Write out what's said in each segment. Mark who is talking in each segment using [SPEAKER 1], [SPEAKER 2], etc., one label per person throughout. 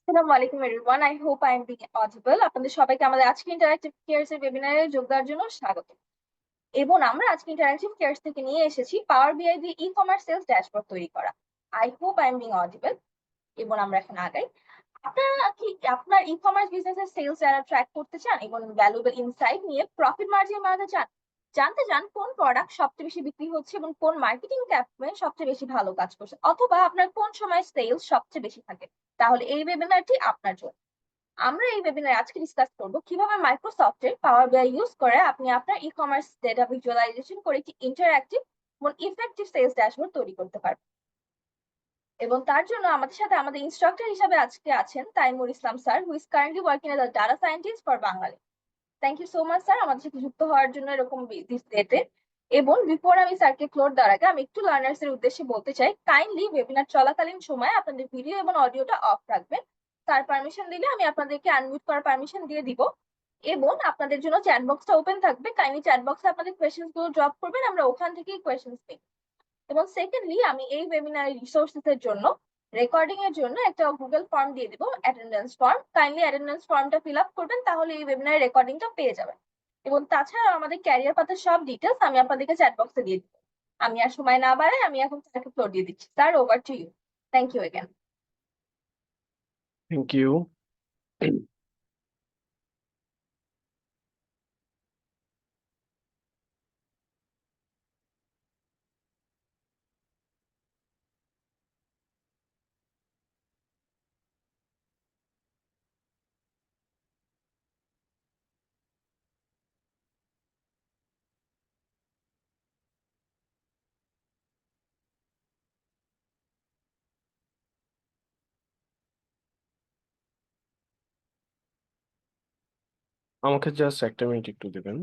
[SPEAKER 1] আসসালামু আলাইকুম everyone, I hope I am being audible. আপনাদের সবাইকে আমাদের আজকে ইন্টারঅ্যাক্টিভ কেয়ারস এর ওয়েবিনারে যোগদানের জন্য স্বাগত। এবং আমরা আজকে ইন্টারঅ্যাক্টিভ কেয়ারস থেকে নিয়ে এসেছি পাওয়ার বিআই দিয়ে ই কমার্স সেলস ড্যাশবোর্ড তৈরি করা। I hope I am being audible. এবং আমরা এখন আগাই। আপনারা কি আপনার ই কমার্স বিজনেসের সেলস যারা ট্র্যাক করতে চান এবং ভ্যালুয়েবল ইনসাইট নিয়ে প্রফিট মার্জিন বাড়াতে চান, জানতে চান কোন প্রোডাক্ট সবচেয়ে বেশি বিক্রি হচ্ছে এবং কোন মার্কেটিং ক্যাম্পেইন সবচেয়ে বেশি ভালো কাজ করছে, অথবা আপনার কোন সময় সেলস সবচেয়ে বেশি থাকে, তাহলে এই ওয়েবিনারটি আপনার জন্য। আমরা এই ওয়েবিনারে আজকে ডিসকাস করব কিভাবে মাইক্রোসফটের পাওয়ার বিআই ইউজ করে আপনি আপনার ই কমার্স ডেটা ভিজুয়ালাইজেশন করে একটি ইন্টারঅ্যাক্টিভ এবং ইফেক্টিভ সেলস ড্যাশবোর্ড তৈরি করতে পারবেন। এবং তার জন্য আমাদের সাথে আমাদের ইনস্ট্রাক্টর হিসাবে আজকে আছেন Taimur Islam sir, who is currently working as a data scientist for Bangali. Thank you so much sir আমাদের সাথে যুক্ত হওয়ার জন্য এরকম দিস ডেটে। এবং বিফোর আমি স্যারকে ফ্লোর দেওয়ার আগে আমি একটু লার্নার্স এর উদ্দেশ্যে বলতে চাই, কাইন্ডলি ওয়েবিনার চলাকালীন সময় আপনাদের ভিডিও এবং অডিওটা অফ রাখবেন। তার পারমিশন দিলে আমি আপনাদেরকে আনমিউট করার পারমিশন দিয়ে দিব। এবং আপনাদের জন্য চ্যাট বক্সটা ওপেন থাকবে, কাইন্ডলি চ্যাট বক্সে আপনাদের কোয়েশ্চেন্স গুলো ড্রপ করবেন, আমরা ওখান থেকেই কোয়েশ্চেন্স নিই। এবং সেকেন্ডলি, আমি এই ওয়েবিনারের রিসোর্সেস এর জন্য রেকর্ডিং এর জন্য একটা গুগল ফর্ম দিয়ে দিব, অ্যাটেন্ডেন্স ফর্ম। কাইন্ডলি অ্যাটেন্ডেন্স ফর্মটা ফিল আপ করবেন, তাহলে এই ওয়েবিনারের রেকর্ডিংটা পেয়ে যাবেন। এবং তাছাড়া আমাদের ক্যারিয়ার পাথের সব ডিটেলস আমি আপনাদেরকে চ্যাট বক্সে দিয়ে দিব। আমি আর সময় না বাড়াই, আমি এখন স্যারকে ফ্লোর দিয়ে দিচ্ছি। Sir, over to you. Thank you again.
[SPEAKER 2] Thank you. আমাকে জাস্ট একটা মিনিট একটু দেবেন।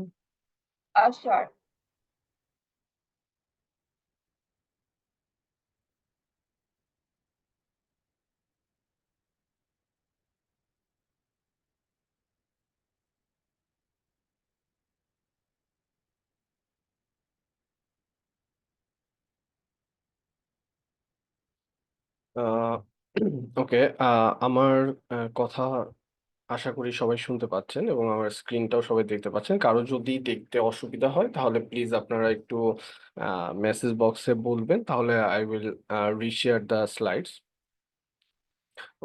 [SPEAKER 1] শিওর।
[SPEAKER 2] ওকে। আমার কথা আশা করি সবাই শুনতে পাচ্ছেন এবং আমার স্ক্রিনটাও সবাই দেখতে পাচ্ছেন। কারো যদি দেখতে অসুবিধা হয় তাহলে প্লিজ আপনারা একটু মেসেজ বক্সে বলবেন, তাহলে I will reshare the slides.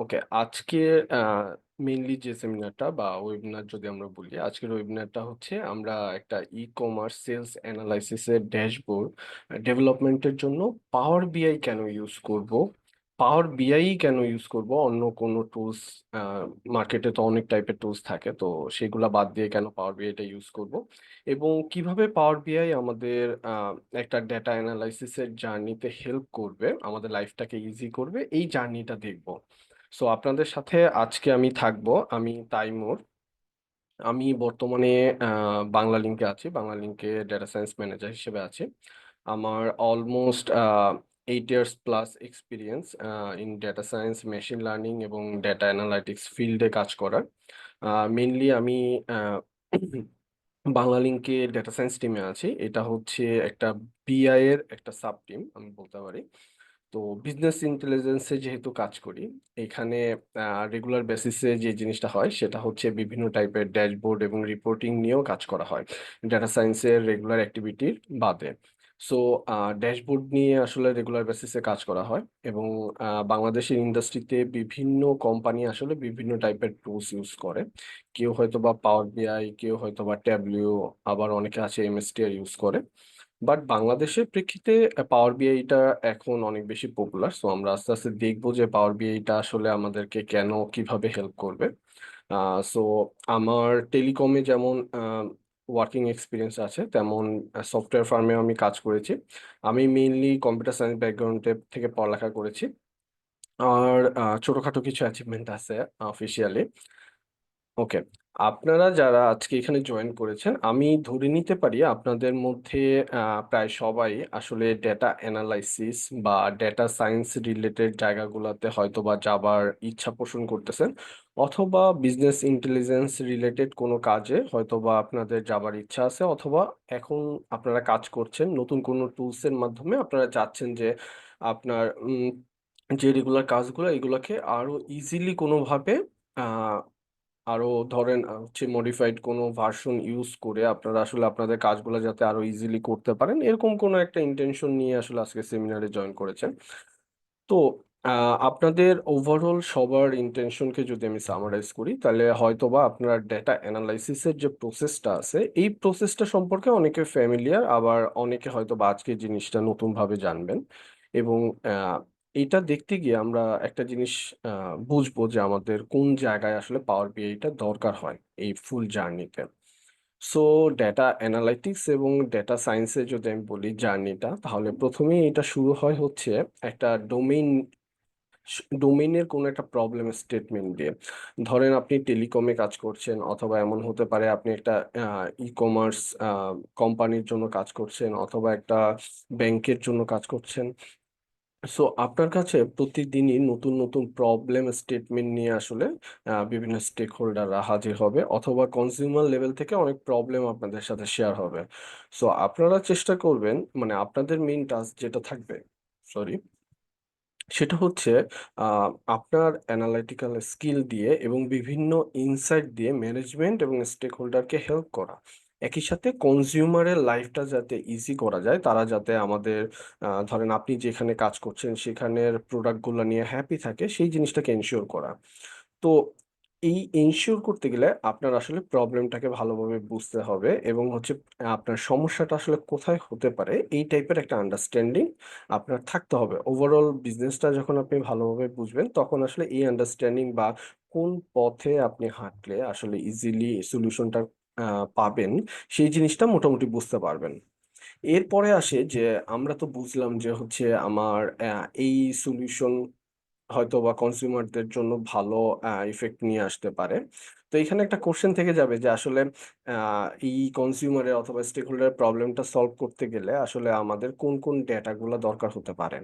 [SPEAKER 2] Okay, আজকে মেইনলি যে সেমিনারটা বা ওয়েবিনার যদি আমরা বলি, আজকের ওয়েবিনারটা হচ্ছে আমরা একটা ই কমার্স সেলস অ্যানালাইসিসের ড্যাশবোর্ড ডেভেলপমেন্টের জন্য পাওয়ার বিআই কেন ইউজ করব, পাওয়ার বিআই কেন ইউজ করব, অন্য কোনো টুলস, মার্কেটে তো অনেক টাইপের টুলস থাকে, তো সেগুলা বাদ দিয়ে কেন পাওয়ার বিআইটা ইউজ করব, এবং কিভাবে পাওয়ার বিআই আমাদের একটা ডেটা অ্যানালাইসিসের জার্নিতে হেল্প করবে, আমাদের লাইফটাকে ইজি করবে, এই জার্নিটা দেখব। সো আপনাদের সাথে আজকে আমি থাকবো, আমি তাইমুর। আমি বর্তমানে বাংলা লিঙ্কে আছি, বাংলা লিঙ্কে ডেটা সায়েন্স ম্যানেজার হিসেবে আছি। আমার almost 8 years plus experience in data science, machine learning এবং ডেটা অ্যানালাইটিক্স ফিল্ডে কাজ করার। মেনলি আমি আহ, বাংলা লিঙ্কে ডেটা সায়েন্স টিমে আছি। এটা হচ্ছে একটা বিআই এর একটা সাব টিম আমি বলতে পারি। তো বিজনেস ইন্টেলিজেন্সে যেহেতু কাজ করি, এখানে রেগুলার বেসিসে যে জিনিসটা হয় সেটা হচ্ছে বিভিন্ন টাইপের ড্যাশবোর্ড এবং রিপোর্টিং নিয়েও কাজ করা হয় ডেটা সায়েন্সের রেগুলার অ্যাক্টিভিটির বাদে। সো ড্যাশবোর্ড নিয়ে আসলে রেগুলার বেসিসে কাজ করা হয়, এবং বাংলাদেশের ইন্ডাস্ট্রিতে বিভিন্ন কোম্পানি আসলে বিভিন্ন টাইপের টুলস ইউজ করে। কেউ হয়তো বা পাওয়ার বিআই, কেউ হয়তো বা ট্যাবলিউ, আবার অনেকে আছে এমএসটিআর ইউজ করে। বাট বাংলাদেশের প্রেক্ষিতে পাওয়ার বিআইটা এখন অনেক বেশি পপুলার। সো আমরা আস্তে আস্তে দেখবো যে পাওয়ার বিআইটা আসলে আমাদেরকে কেন কিভাবে হেল্প করবে। সো আমার টেলিকমে যেমন ওয়ার্কিং এক্সপিরিয়েন্স আছে, তেমন সফটওয়্যার ফার্মে আমি কাজ করেছি। আমি মেইনলি কম্পিউটার সায়েন্স ব্যাকগ্রাউন্ড থেকে পড়ালেখা করেছি, আর ছোটখাটো কিছু অ্যাচিভমেন্ট আছে অফিসিয়ালি। ওকে, আপনারা যারা আজকে এখানে জয়েন করেছেন, আমি ধরে নিতে পারি আপনাদের মধ্যে প্রায় সবাই আসলে ডেটা অ্যানালাইসিস বা ডেটা সায়েন্স রিলেটেড জায়গাগুলোতে হয়তো বা যাবার ইচ্ছা পোষণ করতেছেন, অথবা বিজনেস ইন্টেলিজেন্স রিলেটেড কোনো কাজে হয়তো বা আপনাদের যাবার ইচ্ছা আছে, অথবা এখন আপনারা কাজ করছেন নতুন কোনো টুলসের মাধ্যমে, আপনারা চাচ্ছেন যে আপনার যে রেগুলার কাজগুলো এগুলাকে আরো ইজিলি কোনোভাবে আ আরো ধরেন হচ্ছে মডিফাইড কোনো ভার্সন ইউজ করে আপনারা আসলে আপনাদের কাজগুলা যাতে আরো ইজিলি করতে পারেন, এরকম কোনো একটা ইনটেনশন নিয়ে আসলে আজকে সেমিনারে জয়েন করেছেন। তো আ আপনাদের ওভারঅল সবার ইনটেনশনকে যদি আমি সামারাইজ করি, তাহলে হয়তোবা আপনার ডেটা এনালাইসিস এর যে প্রসেসটা আছে, এই প্রসেসটা সম্পর্কে অনেকে ফ্যামিলিয়ার, আবার অনেকে হয়তোবা আজকে জিনিসটা নতুনভাবে জানবেন। এবং আ এইটা দেখতে গিয়ে আমরা একটা জিনিস আ বুঝবো যে আমাদের কোন জায়গায় আসলে পাওয়ার বিআইটা দরকার হয় এই ফুল জার্নিতে। সো ডেটা অ্যানালাইটিক্স এবং ডেটা সায়েন্স এর যদি আমি বলি জার্নিটা, তাহলে ১ম এই এটা শুরু হয় হচ্ছে একটা ডোমেইনের কোনো একটা প্রবলেম স্টেটমেন্ট দিয়ে। ধরেন আপনি টেলিকমে কাজ করছেন, অথবা এমন হতে পারে আপনি একটা আ ই-কমার্স কোম্পানির জন্য কাজ করছেন, অথবা একটা ব্যাংকের জন্য কাজ করছেন। সো আপনার কাছে প্রতিদিনই নতুন, নতুন প্রবলেম স্টেটমেন্ট নিয়ে আসলে বিভিন্ন স্টেক হোল্ডাররা হাজির হবে, অথবা কনজিউমার লেভেল থেকে অনেক প্রবলেম আপনাদের সাথে শেয়ার হবে। সো আপনারা চেষ্টা করবেন, মানে আপনাদের মেইন টাস্ক যেটা থাকবে, সরি, সেটা হচ্ছে আ আপনার অ্যানালিটিক্যাল স্কিল দিয়ে এবং বিভিন্ন ইনসাইট দিয়ে ম্যানেজমেন্ট এবং স্টেক হোল্ডারকে হেল্প করা। একই সাথে কনজিউমারের লাইফটা যাতে ইজি করা যায়, তারা যাতে আমাদের ধরেন আপনি যেখানে কাজ করছেন সেখানের প্রোডাক্টগুলা নিয়ে হ্যাপি থাকে, সেই জিনিসটাকে এনশিওর করা। তো এই এনশিওর করতে গেলে আপনার আসলে প্রবলেমটাকে ভালোভাবে বুঝতে হবে, এবং হচ্ছে আপনার সমস্যাটা আসলে কোথায় হতে পারে এই টাইপের একটা আন্ডারস্ট্যান্ডিং আপনার থাকতে হবে। ওভারঅল বিজনেসটা যখন আপনি ভালোভাবে বুঝবেন, তখন আসলে এই আন্ডারস্ট্যান্ডিং বা কোন পথে আপনি হাঁটলে আসলে ইজিলি সলিউশনটা আ পাবেন, সেই জিনিসটা মোটামুটি বুঝতে পারবেন। এরপরে আসে যে আমরা তো বুঝলাম যে হচ্ছে আমার এই সলিউশন হয়তোবা কনজিউমারদের জন্য ভালো ইফেক্ট নিয়ে আসতে পারে। তো এখানে একটা কোয়েশ্চেন থেকে যাবে যে আসলে আ এই কনজিউমারের অথবা স্টেক হোল্ডার প্রবলেমটা সলভ করতে গেলে আসলে আমাদের কোন, কোন ডেটা গুলা দরকার হতে পারে?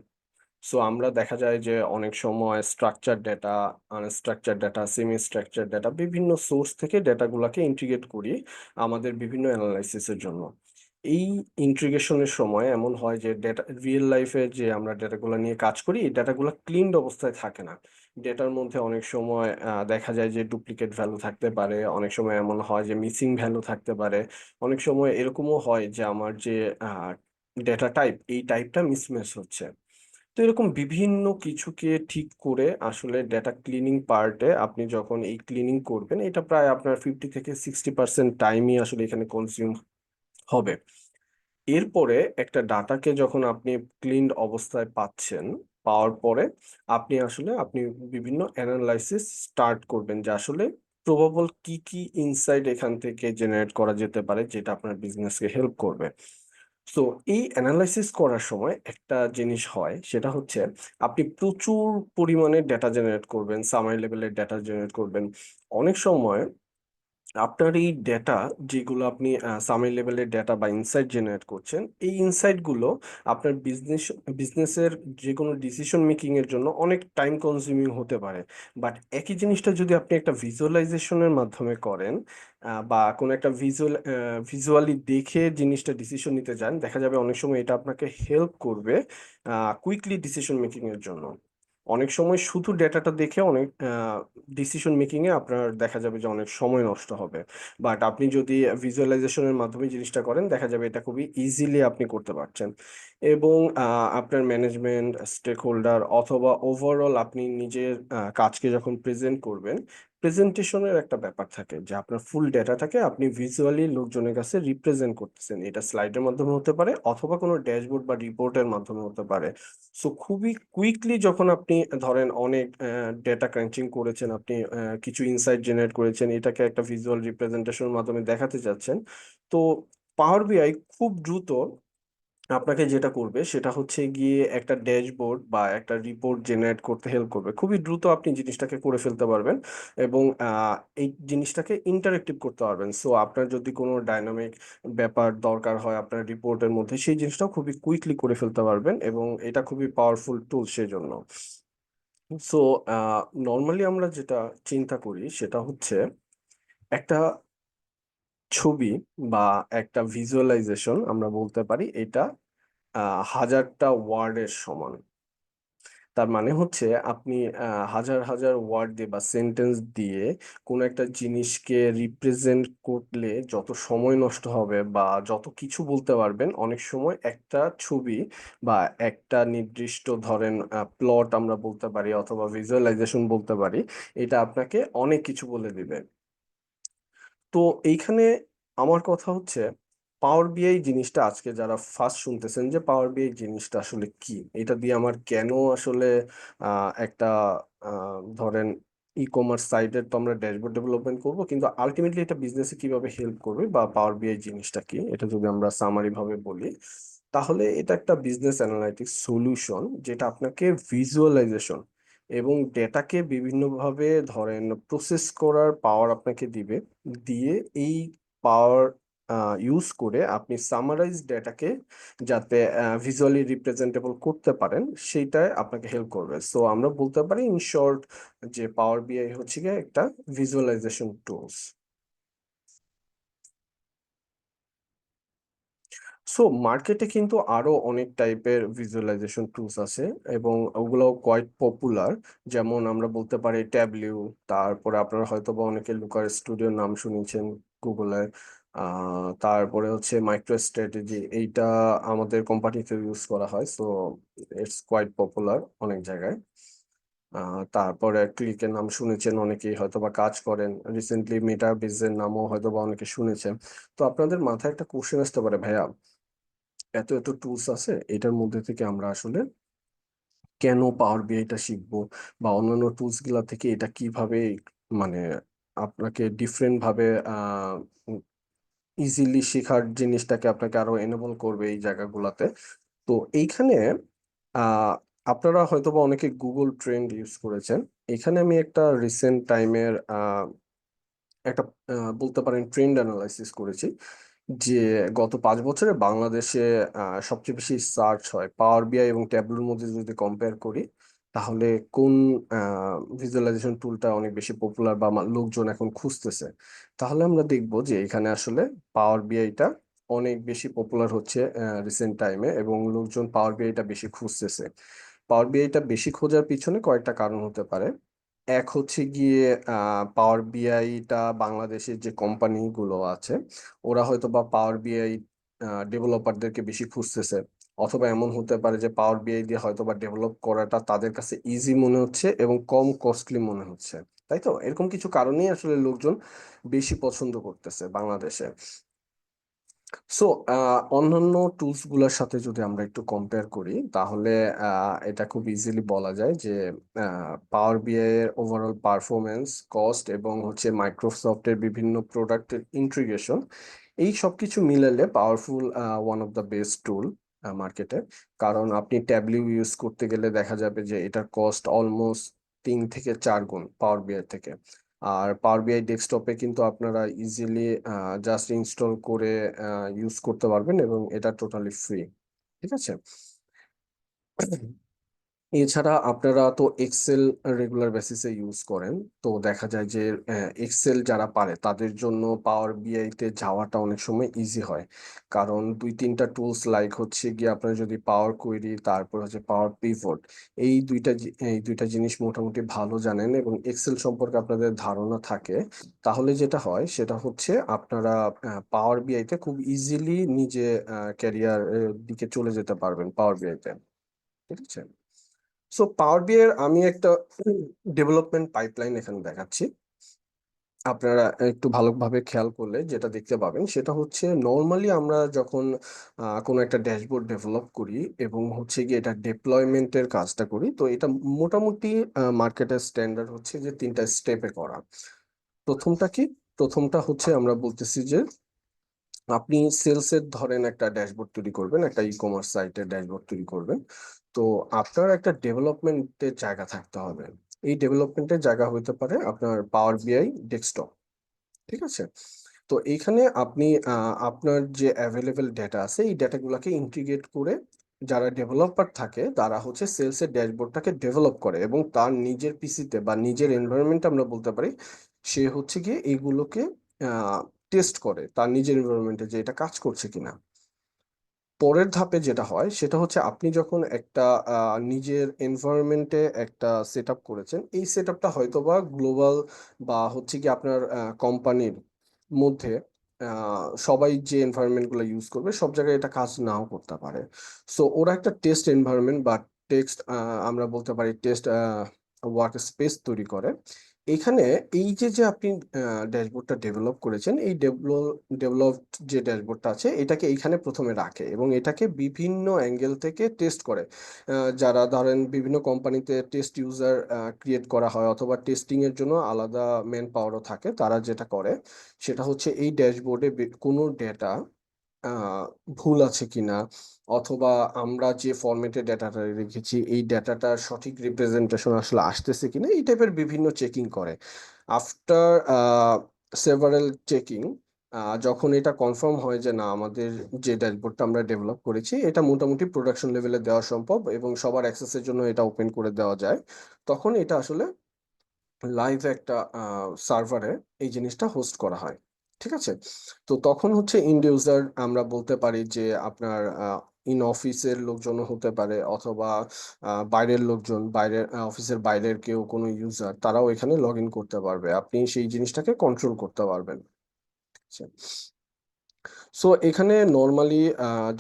[SPEAKER 2] সো আমরা দেখা যায় যে অনেক সময় structured data, unstructured data, semi structured data, বিভিন্ন সোর্স থেকে ডেটাগুলাকে ইন্টিগ্রেট করি আমাদের বিভিন্ন এনালাইসিস এর জন্য। এই ইন্টিগ্রেশন এর সময় এমন হয় যে ডেটা রিয়াল লাইফ এ যে আমরা ডেটাগুলা নিয়ে কাজ করি, এই ডেটাগুলা ক্লিনড অবস্থায় থাকে না। ডেটার মধ্যে অনেক সময় দেখা যায় যে ডুপ্লিকেট ভ্যালু থাকতে পারে। অনেক সময় এমন হয় যে মিসিং ভ্যালু থাকতে পারে। অনেক সময় এরকমও হয় যে আমার যে আ ডেটা টাইপ, এই টাইপটা মিসম্যাচ হচ্ছে। তো এরকম বিভিন্ন কিছুকে ঠিক করে আসলে ডেটা ক্লিনিং পার্টে আপনি যখন এই ক্লিনিং করবেন, এটা প্রায় আপনার 50 থেকে 60% টাইমই আসলে এখানে কনজিউম হবে। এরপরে একটা ডাটাকে যখন আপনি ক্লিনড অবস্থায় পাচ্ছেন, পাওয়ার পরে আপনি বিভিন্ন এনালাইসিস স্টার্ট করবেন যে আসলে প্রবাবল কি, কি ইনসাইট এখান থেকে জেনারেট করা যেতে পারে যেটা আপনার বিজনেসকে হেল্প করবে। সো এই এনালাইসিস করার সময় একটা জিনিস হয়, সেটা হচ্ছে আপনি প্রচুর পরিমাণে ডেটা জেনারেট করবেন, সামারি লেভেলের ডেটা জেনারেট করবেন। অনেক সময় আপনার এই ডেটা যেগুলো আপনি সামারি লেভেলের ডেটা বা ইনসাইট জেনারেট করছেন, এই ইনসাইট গুলো আপনার বিজনেসের যেকোনো ডিসিশন মেকিং এর জন্য অনেক টাইম কনজিউমিং হতে পারে। বাট একই জিনিসটা যদি আপনি একটা ভিজুয়ালাইজেশন এর মাধ্যমে করেন, বা কোনো একটা ভিজুয়ালি দেখে জিনিসটা ডিসিশন নিতে যান, দেখা যাবে অনেক সময় এটা আপনাকে হেল্প করবে কুইকলি ডিসিশন মেকিং এর জন্য। অনেক সময় শুধু ডেটাটা দেখে অনেক ডিসিশন মেকিং এ আপনার দেখা যাবে যে অনেক সময় নষ্ট হবে। বাট আপনি যদি ভিজুয়ালাইজেশন এর মাধ্যমে জিনিসটা করেন, দেখা যাবে এটা খুবই ইজিলি আপনি করতে পারছেন। এবং আপনার ম্যানেজমেন্ট, স্টেক হোল্ডার, অথবা ওভারঅল আপনি নিজের কাজকে যখন প্রেজেন্ট করবেন, প্রেজেন্টেশন এর একটা ব্যাপার থাকে যে আপনার ফুল ডেটাটাকে আপনি ভিজুয়ালি লোকজনের কাছে রিপ্রেজেন্ট করতেছেন। এটা স্লাইডের মাধ্যমে হতে পারে, অথবা কোনো ড্যাশবোর্ড বা রিপোর্টের মাধ্যমে হতে পারে। সো খুবই কুইকলি যখন আপনি ধরেন অনেক ডেটা ক্রাঞ্চিং করেছেন, আপনি কিছু ইনসাইট জেনারেট করেছেন, এটাকে একটা ভিজুয়াল রিপ্রেজেন্টেশন এর মাধ্যমে দেখাতে চাচ্ছেন। তো পাওয়ার বিআই খুব দ্রুত আপনাকে যেটা করবে সেটা হচ্ছে গিয়ে একটা ড্যাশবোর্ড বা একটা রিপোর্ট জেনারেট করতে হেল্প করবে। খুবই দ্রুত আপনি জিনিসটাকে করে ফেলতে পারবেন, এবং এই জিনিসটাকে ইন্টারেক্টিভ করতে পারবেন। সো আপনার যদি কোনো ডায়নামিক ব্যাপার দরকার হয় আপনার রিপোর্টের মধ্যে, সেই জিনিসটাও খুবই কুইকলি করে ফেলতে পারবেন, এবং এটা খুবই পাওয়ারফুল টুল সেজন্য। সো আ নরমালি আমরা যেটা চিন্তা করি সেটা হচ্ছে একটা ছবি বা একটা ভিজুয়ালাইজেশন আমরা বলতে পারি এটা ১০০০ টা ওয়ার্ডের সমান। তার মানে হচ্ছে আপনি হাজার হাজার ওয়ার্ড দিয়ে বা সেন্টেন্স দিয়ে কোনো একটা জিনিসকে রিপ্রেজেন্ট করলে যত সময় নষ্ট হবে বা যত কিছু বলতে পারবেন, অনেক সময় একটা ছবি বা একটা নির্দিষ্ট ধরেন প্লট আমরা বলতে পারি অথবা ভিজুয়ালাইজেশন বলতে পারি, এটা আপনাকে অনেক কিছু বলে দিবে। তো এইখানে আমার কথা হচ্ছে, পাওয়ার বিআই জিনিসটা আজকে যারা ফার্স্ট শুনতেছেন যে পাওয়ার বিআই জিনিসটা আসলে কি, এটা দিয়ে আমার কেন আসলে একটা ধরেন ই কমার্স সাইটের তো আমরা ড্যাশবোর্ড ডেভেলপমেন্ট করব, কিন্তু আলটিমেটলি এটা বিজনেসে কিভাবে হেল্প করবে বা পাওয়ার বিআই জিনিসটা কি, এটা যদি আমরা সামারি ভাবে বলি, তাহলে এটা একটা বিজনেস অ্যানালাইটিক্স সলিউশন যেটা আপনাকে ভিজুয়ালাইজেশন এবং ডেটাকে বিভিন্নভাবে ধরেন প্রসেস করার পাওয়ার আপনাকে দিবে। দিয়ে এই পাওয়ার ইউজ করে আপনি সামারাইজ ডেটাকে যাতে ভিজুয়ালি রিপ্রেজেন্টেবল করতে পারেন, সেইটাই আপনাকে হেল্প করবে। সো আমরা বলতে পারি ইন শর্ট যে পাওয়ার বিআই হচ্ছে গিয়ে একটা ভিজুয়ালাইজেশন টুলস। সো মার্কেটে কিন্তু আরো অনেক টাইপের ভিজুয়ালাইজেশন টুলস আছে এবং ওগুলো কোয়াইট পপুলার। যেমন আমরা বলতে পারি ট্যাবলিউ, তারপরে আপনারা হয়তো বা অনেকে লুকার স্টুডিওর নাম শুনেছেন গুগলে। তারপরে হচ্ছে মাইক্রো স্ট্র্যাটেজি, এইটা আমাদের কোম্পানিতে ইউজ করা হয়, সো ইটস কোয়াইট পপুলার অনেক জায়গায়। তারপরে ক্লিকের নাম শুনেছেন অনেকেই, হয়তো বা কাজ করেন। রিসেন্টলি মেটা বেজের নামও হয়তো বা অনেকে শুনেছেন। তো আপনাদের মাথায় একটা কোশ্চেন আসতে পারে, ভাইয়া এত এত টুলস আছে, এটার মধ্যে থেকে আমরা আসলে কেন পাওয়ার বিআইটা শিখবো, বা অন্যান্য টুলস গুলা থেকে এটা কিভাবে মানে আপনাকে ডিফারেন্ট ভাবে আহ ইজিলি শেখার জিনিসটাকে আপনাকে আরো এনেবল করবে এই জায়গাগুলোতে। তো এইখানে আহ আপনারা হয়তোবা অনেকে গুগল ট্রেন্ড ইউজ করেছেন। এখানে আমি একটা রিসেন্ট টাইমের একটা বলতে পারেন ট্রেন্ড অ্যানালাইসিস করেছি যে গত 5 বছরে বাংলাদেশে সবচেয়ে বেশি সার্চ হয় পাওয়ার বিআই এবং ট্যাবলোর মধ্যে যদি কম্পেয়ার করি, তাহলে কোন ভিজুয়ালাইজেশন টুলটা অনেক বেশি পপুলার বা লোকজন এখন খুঁজতেছে, তাহলে আমরা দেখব যে এখানে আসলে পাওয়ার বিআইটা অনেক বেশি পপুলার হচ্ছে রিসেন্ট টাইমে, এবং লোকজন পাওয়ার বিআইটা বেশি খুঁজতেছে। পাওয়ার বিআইটা বেশি খোঁজার পিছনে কয়েকটা কারণ হতে পারে। এক হচ্ছে গিয়ে পাওয়ার বিআইটা বাংলাদেশের যে কোম্পানিগুলো আছে, ওরা হয়তো বা পাওয়ার বিআই ডেভেলপারদেরকে বেশি খুঁজতেছে, অথবা এমন হতে পারে যে পাওয়ার বিআই দিয়ে হয়তো বা ডেভেলপ করাটা তাদের কাছে ইজি মনে হচ্ছে এবং কম কস্টলি মনে হচ্ছে। তাই তো, এরকম কিছু কারণেই আসলে লোকজন বেশি পছন্দ করতেছে বাংলাদেশে। সো অন্যান্য টুলস গুলোর সাথে যদি আমরা একটু কম্পেয়ার করি, তাহলে এটা খুব ইজিলি বলা যায় যে পাওয়ার বিআই এর ওভারঅল পারফরমেন্স, কস্ট এবং হচ্ছে মাইক্রোসফটের বিভিন্ন প্রোডাক্টের ইন্টিগ্রেশন, এই সব কিছু মিলালে powerful one of the best tool মার্কেটে। কারণ আপনি ট্যাবলিউ ইউজ করতে গেলে দেখা যাবে যে এটার কস্ট অলমোস্ট 3 থেকে 4 গুণ পাওয়ার বিআই থেকে। আর পাওয়ার বিআই ডেস্কটপে কিন্তু আপনারা ইজিলি জাস্ট ইনস্টল করে ইউজ করতে পারবেন এবং এটা টোটালি ফ্রি। ঠিক আছে। এছাড়া আপনারা তো এক্সেল রেগুলার বেসিসে ইউজ করেন, তো দেখা যায় যে এক্সেল যারা পারে তাদের জন্য পাওয়ার বিআই তে যাওয়াটা অনেক সময় ইজি হয়। কারণ 2-3টা টুলস লাইক হচ্ছে গিয়ে আপনারা যদি পাওয়ার কোয়েরি, তারপর হচ্ছে পাওয়ার পিভট, এই দুইটা জিনিস মোটামুটি ভালো জানেন এবং এক্সেল সম্পর্কে আপনাদের ধারণা থাকে, তাহলে যেটা হয় সেটা হচ্ছে আপনারা পাওয়ার বিআই তে খুব ইজিলি নিজে ক্যারিয়ার দিকে চলে যেতে পারবেন পাওয়ার বিআই তে। ঠিক আছে। সো পাওয়ার বিআই এর আমি একটা ডেভেলপমেন্ট পাইপলাইন এখানে দেখাচ্ছি। আপনারা একটু ভালোভাবে খেয়াল করলে যেটা দেখতে পাবেন সেটা হচ্ছে, নর্মালি আমরা যখন কোনো একটা ড্যাশবোর্ড ডেভেলপ করি এবং হচ্ছে গিয়ে এটা ডেপ্লয়মেন্টের কাজটা করি, তো এটা মোটামুটি মার্কেটের স্ট্যান্ডার্ড হচ্ছে যে 3টা স্টেপে করা। প্রথমটা কি? প্রথমটা হচ্ছে আমরা বলতেছি যে আপনি সেলস এর ধরেন একটা ড্যাশবোর্ড তৈরি করবেন, একটা ই কমার্স সাইটের ড্যাশবোর্ড তৈরি করবেন। তো আপনার একটা ডেভেলপমেন্টের জায়গা থাকতে হবে। এই ডেভেলপমেন্টের জায়গা হতে পারে আপনার পাওয়ার বিআই ডেস্কটপ। ঠিক আছে। তো এইখানে আপনি আপনার যে অ্যাভেলেবেল ডেটা আছে এই ডেটাগুলোকে ইন্টিগ্রেট করে যারা ডেভেলপার থাকে তারা হচ্ছে সেলস এর ড্যাশবোর্ডটাকে ডেভেলপ করে এবং তার নিজের পিসিতে বা নিজের এনভায়রনমেন্ট আমরা বলতে পারি, সে হচ্ছে গিয়ে এইগুলোকে টেস্ট করে তার নিজের এনভায়রনমেন্টে যে এটা কাজ করছে কিনা। পরের ধাপে যেটা হয় সেটা হচ্ছে আপনি যখন একটা নিজের এনভায়রনমেন্টে একটা সেট আপ করেছেন, এই সেট আপটা হয়তো বা গ্লোবাল বা হচ্ছে কি আপনার কোম্পানির মধ্যে সবাই যে এনভায়রনমেন্টগুলো ইউজ করবে সব জায়গায় এটা কাজ নাও করতে পারে। সো ওরা একটা টেস্ট এনভায়রনমেন্ট বা টেক্সট আমরা বলতে পারি টেস্ট ওয়ার্ক স্পেস তৈরি করে। এখানে এই যে আপনি ড্যাশবোর্ডটা ডেভেলপ করেছেন, এই ডেভেলপড যে ড্যাশবোর্ডটা আছে এটাকে এইখানে প্রথমে রাখে এবং এটাকে বিভিন্ন অ্যাঙ্গেল থেকে টেস্ট করে। যারা ধরেন বিভিন্ন কোম্পানিতে টেস্ট ইউজার ক্রিয়েট করা হয় অথবা টেস্টিং এর জন্য আলাদা ম্যান পাওয়ারও থাকে, তারা যেটা করে সেটা হচ্ছে এই ড্যাশবোর্ডে কোনো ডেটা আহ, ভুল আছে কিনা অথবা আমরা যে ফরম্যাটে ডেটাটা রেখেছি এই ডেটাটার সঠিক রিপ্রেজেন্টেশন আসলে আসতেছে কিনা এই টাইপের বিভিন্ন চেকিং করে। আফটার সেভারেল চেকিং, যখন এটা কনফার্ম হয় যে না আমাদের যে ড্যাশবোর্ডটা আমরা ডেভেলপ করেছি এটা মোটামুটি প্রোডাকশন লেভেলে দেওয়া সম্ভব এবং সবার অ্যাক্সেসের জন্য এটা ওপেন করে দেওয়া যায়, তখন এটা আসলে লাইভ একটা সার্ভারে এই জিনিসটা হোস্ট করা হয়। ঠিক আছে? তো তখন হচ্ছে ইন্ড ইউজার আমরা বলতে পারি যে আপনার ইন অফিসের লোকজন হতে পারে অথবা বাইরের লোকজন, বাইরের অফিসের বাইরের কেউ কোনো ইউজার, তারাও এখানে লগ ইন করতে পারবে, আপনি সেই জিনিসটাকে কন্ট্রোল করতে পারবেন। আচ্ছা। সো এখানে নর্মালি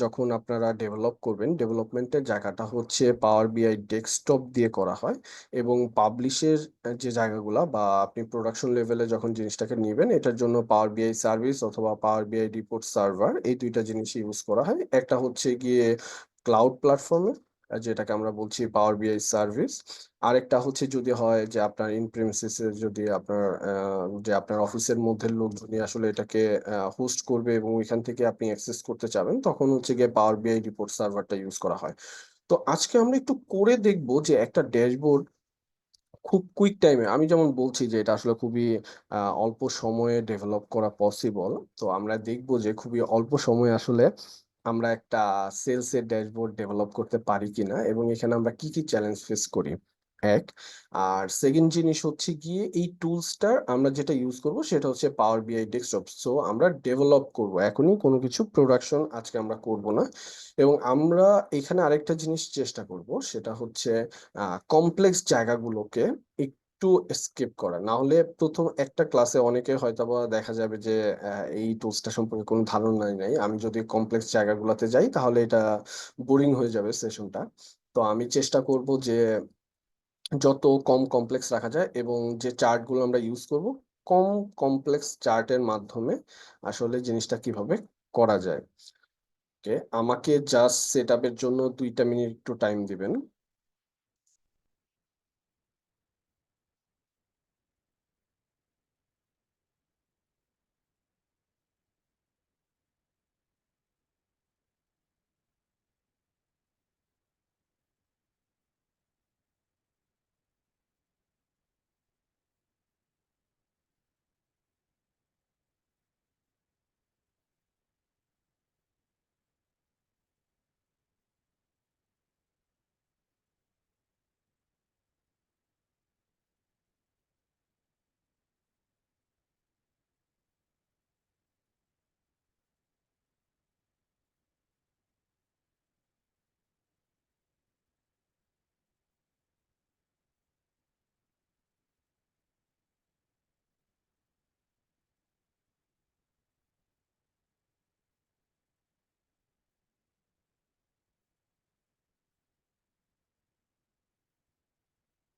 [SPEAKER 2] যখন আপনারা ডেভেলপ করবেন, ডেভেলপমেন্টের জায়গাটা হচ্ছে পাওয়ার বিআই ডেস্কটপ দিয়ে করা হয় এবং পাবলিশের যে জায়গাগুলা বা আপনি প্রোডাকশন লেভেলে যখন জিনিসটাকে নেবেন এটার জন্য পাওয়ার বিআই সার্ভিস অথবা পাওয়ার বিআই রিপোর্ট সার্ভার, এই দুইটা জিনিস ইউজ করা হয়। একটা হচ্ছে গিয়ে ক্লাউড প্ল্যাটফর্মে যেটাকে আমরা বলছি পাওয়ার বিআই সার্ভিস, আরেকটা হচ্ছে যদি হয় যে আপনার ইন প্রেমিসিসে যদি আপনার যে আপনার অফিসের মধ্যে লোকজনই আসলে এটাকে হোস্ট করবে এবং ওইখান থেকে আপনি অ্যাক্সেস করতে চাবেন তখন হচ্ছে গিয়ে পাওয়ার বিআই রিপোর্ট সার্ভারটা ইউজ করা হয়। তো আজকে আমরা একটু করে দেখব যে একটা ড্যাশবোর্ড খুব কুইক টাইমে, আমি যেমন বলছি যে এটা আসলে খুবই অল্প সময়ে ডেভেলপ করা পসিবল, তো আমরা দেখব যে খুবই অল্প সময়ে আসলে আমরা একটা সেলস এর ড্যাশবোর্ড ডেভেলপ করতে পারি কিনা এবং এখানে আমরা কি কি চ্যালেঞ্জ ফেস করি। এক, আর সেকেন্ড জিনিস হচ্ছে গিয়ে এই টুলসটার আমরা যেটা ইউজ করব সেটা হচ্ছে পাওয়ার বিআই ডেস্কটপ। সো আমরা ডেভেলপ করব, এখনই কোনো কিছু প্রোডাকশন আজকে আমরা করব না। এবং আমরা এখানে আরেকটা জিনিস চেষ্টা করব সেটা হচ্ছে কমপ্লেক্স জায়গাগুলোকে একটু স্কিপ করা, না হলে প্রথম একটা ক্লাসে অনেকে হয়তোবা দেখা যাবে যে এই টুলসটা সম্পর্কে কোনো ধারণাই নাই, আমি যদি কমপ্লেক্স জায়গাগুলোতে যাই তাহলে এটা বোরিং হয়ে যাবে সেশনটা। তো আমি চেষ্টা করব যে যত কম কমপ্লেক্স রাখা যায় এবং যে চার্টগুলো আমরা ইউজ করব কম কমপ্লেক্স চার্টের মাধ্যমে আসলে জিনিসটা কিভাবে করা যায়। ওকে, আমাকে জাস্ট সেট আপের জন্য 2টা মিনিট একটু টাইম দিবেন।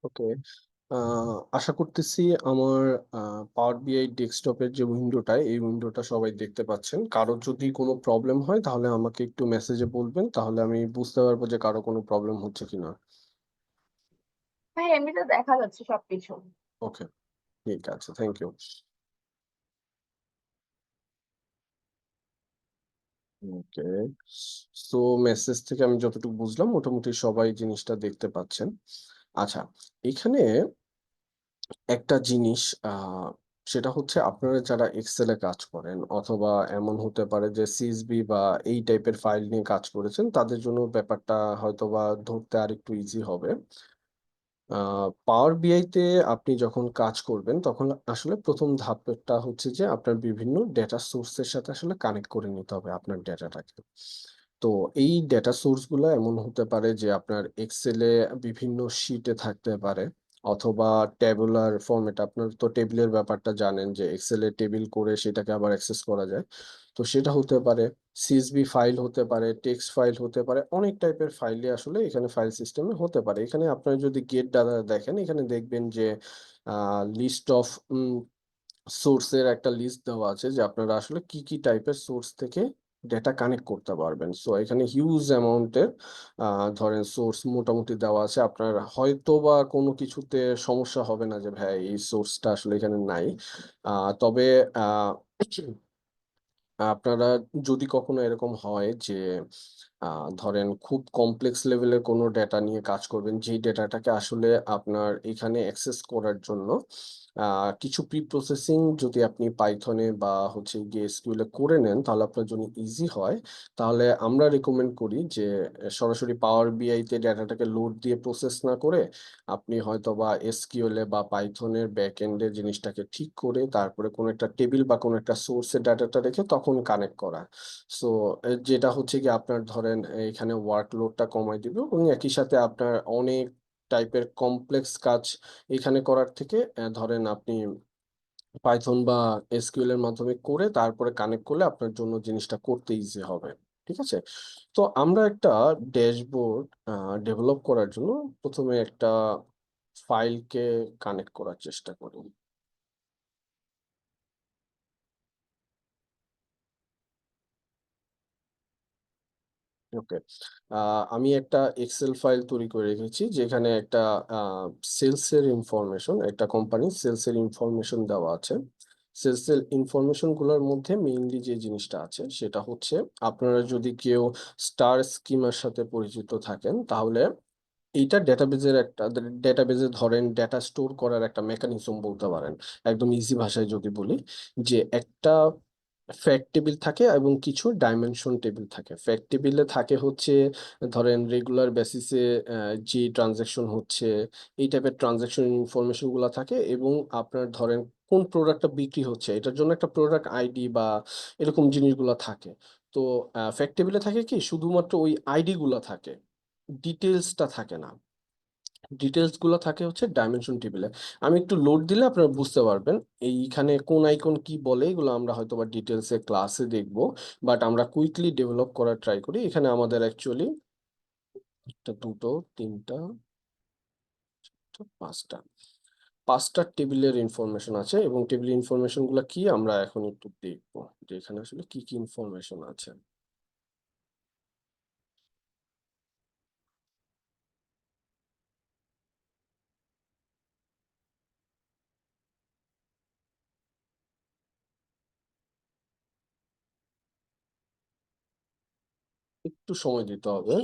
[SPEAKER 2] ওকে, আশা করতেছি আমার পাওয়ার বিআই ডেস্কটপের যে উইন্ডোটা এই উইন্ডোটা সবাই দেখতে পাচ্ছেন। কারো যদি কোনো প্রবলেম হয় তাহলে আমাকে একটু মেসেজে বলবেন, তাহলে আমি বুঝতে পারবো যে কারো কোনো প্রবলেম হচ্ছে কিনা।
[SPEAKER 1] ভাই এমনিতে দেখা যাচ্ছে সবকিছু।
[SPEAKER 2] ওকে, ঠিক আছে, thank you. Okay, so message থেকে আমি যতটুকু বুঝলাম মোটামুটি সবাই জিনিসটা দেখতে পাচ্ছেন। আচ্ছা, এখানে একটা জিনিস সেটা হচ্ছে আপনারা যারা এক্সেলে কাজ করেন অথবা এমন হতে পারে যে সিএসভি বা এই টাইপের ফাইল নিয়ে কাজ করেছেন তাদের জন্য ব্যাপারটা হয়তোবা ধরতে আরেকটু ইজি হবে। পাওয়ার বিআই তে আপনি যখন কাজ করবেন তখন আসলে প্রথম ধাপটা হচ্ছে যে আপনার বিভিন্ন ডেটা সোর্সের সাথে আসলে কানেক্ট করে নিতে হবে আপনার ডেটাটাকে। তো এই ডেটা সোর্স গুলা এমন হতে পারে যে আপনার এক্সেলে বিভিন্ন শিটে থাকতে পারে, অথবা ট্যাবুলার ফরম্যাট। আপনার তো টেবিলের ব্যাপারটা জানেন যে এক্সেলে টেবিল করে সেটাকে আবার অ্যাক্সেস করা যায়। তো সেটা হতে পারে, সিএসভি ফাইল হতে পারে, টেক্সট ফাইল হতে পারে, অনেক টাইপের ফাইলই আসলে এখানে ফাইল সিস্টেমে হতে পারে। এখানে আপনারা যদি গেট ডাটা দেখেন, এখানে দেখবেন যে লিস্ট অফ সোর্সের একটা লিস্ট দেওয়া আছে যে আপনারা আসলে কি কি টাইপের সোর্স থেকে ডেটা কানেক্ট করতে পারবেন। সো এখানে হিউজ অ্যামাউন্টের ধরেন সোর্স মোটামুটি দেওয়া আছে। আপনার হয়তো বা কোনো কিছুতে সমস্যা হবে না যে ভাই এই সোর্সটা আসলে এখানে নাই। তবে আহ আপনারা যদি কখনো এরকম হয় যে ধরেন খুব কমপ্লেক্স লেভেলের কোনো ডেটা নিয়ে কাজ করবেন, যেই ডেটাটাকে আসলে আপনার এখানে অ্যাক্সেস করার জন্য কিছু প্রি প্রসেসিং যদি আপনি পাইথনে বা হচ্ছে গিয়ে এসকিউএল এ করে নেন, তাহলে আপনার জন্য ইজি হয়। তাহলে আমরা রিকমেন্ড করি যে সরাসরি পাওয়ার বিআই তে ডেটাটাকে লোড দিয়ে প্রসেস না করে আপনি হয়তোবা এসকিউএল এ বা পাইথনের ব্যাকএন্ডে জিনিসটাকে ঠিক করে তারপরে কোনো একটা টেবিল বা কোনো একটা সোর্সের ডাটাটা রেখে তখন কানেক্ট করা। সো যেটা হচ্ছে গিয়ে আপনার ধরেন এখানে ওয়ার্কলোডটা কমায় দিবে এবং একই সাথে আপনার অনেক টাইপের কমপ্লেক্স কাজ এখানে করার থেকে ধরেন আপনি পাইথন বা এসকিউএল এর মাধ্যমে করে তারপরে কানেক্ট করলে আপনার জন্য জিনিসটা করতে ইজি হবে। ঠিক আছে? তো আমরা একটা ড্যাশবোর্ড ডেভেলপ করার জন্য প্রথমে একটা ফাইলকে কানেক্ট করার চেষ্টা করি। ওকে। আমি একটা এক্সেল ফাইল তৈরি করে রেখেছি যেখানে একটা সেলস এর ইনফরমেশন, একটা কোম্পানির সেলস এর ইনফরমেশন দেওয়া আছে। সেলস এর ইনফরমেশন গুলোর মধ্যে মেইনলি যে জিনিসটা আছে সেটা হচ্ছে, আপনারা যদি কেউ স্টার স্কিমার সাথে পরিচিত থাকেন তাহলে এইটা ডেটাবেজের একটা, ডেটাবেজে ধরেন ডেটা স্টোর করার একটা মেকানিজম বলতে পারেন। একদম ইজি ভাষায় যদি বলি যে একটা ফ্যাক্ট টেবিল থাকে এবং কিছু ডাইমেনশন টেবিল থাকে। ফ্যাক্ট টেবিলে থাকে হচ্ছে ধরেন রেগুলার বেসিসে যে ট্রানজাকশন হচ্ছে, এই টাইপের ট্রানজাকশন ইনফরমেশন গুলা থাকে, এবং আপনার ধরেন কোন প্রোডাক্টটা বিক্রি হচ্ছে এটার জন্য একটা প্রোডাক্ট আইডি বা এরকম জিনিসগুলা থাকে। তো ফ্যাক্ট টেবিলে থাকে কি শুধুমাত্র ওই আইডি গুলা থাকে, ডিটেলসটা থাকে না। ডিটেলস গুলো থাকে হচ্ছে ডাইমেনশন টেবিলে। আমি একটু লোড দিলে আপনারা বুঝতে পারবেন এইখানে কোন আইকন কি বলে, এগুলো আমরা হয়তো বা ডিটেলসে ক্লাসে দেখবো। বাট আমরা কুইকলি ডেভেলপ করার ট্রাই করি। এখানে আমাদের অ্যাকচুয়ালি একটা, দুটো, তিনটা, পাঁচটা, পাঁচটা টেবিলের ইনফরমেশন আছে, এবং টেবিল ইনফরমেশন গুলা কি আমরা এখন একটু দেখবো যে এখানে আসলে কি কি ইনফরমেশন আছে। একটু সময় দিতে হবে।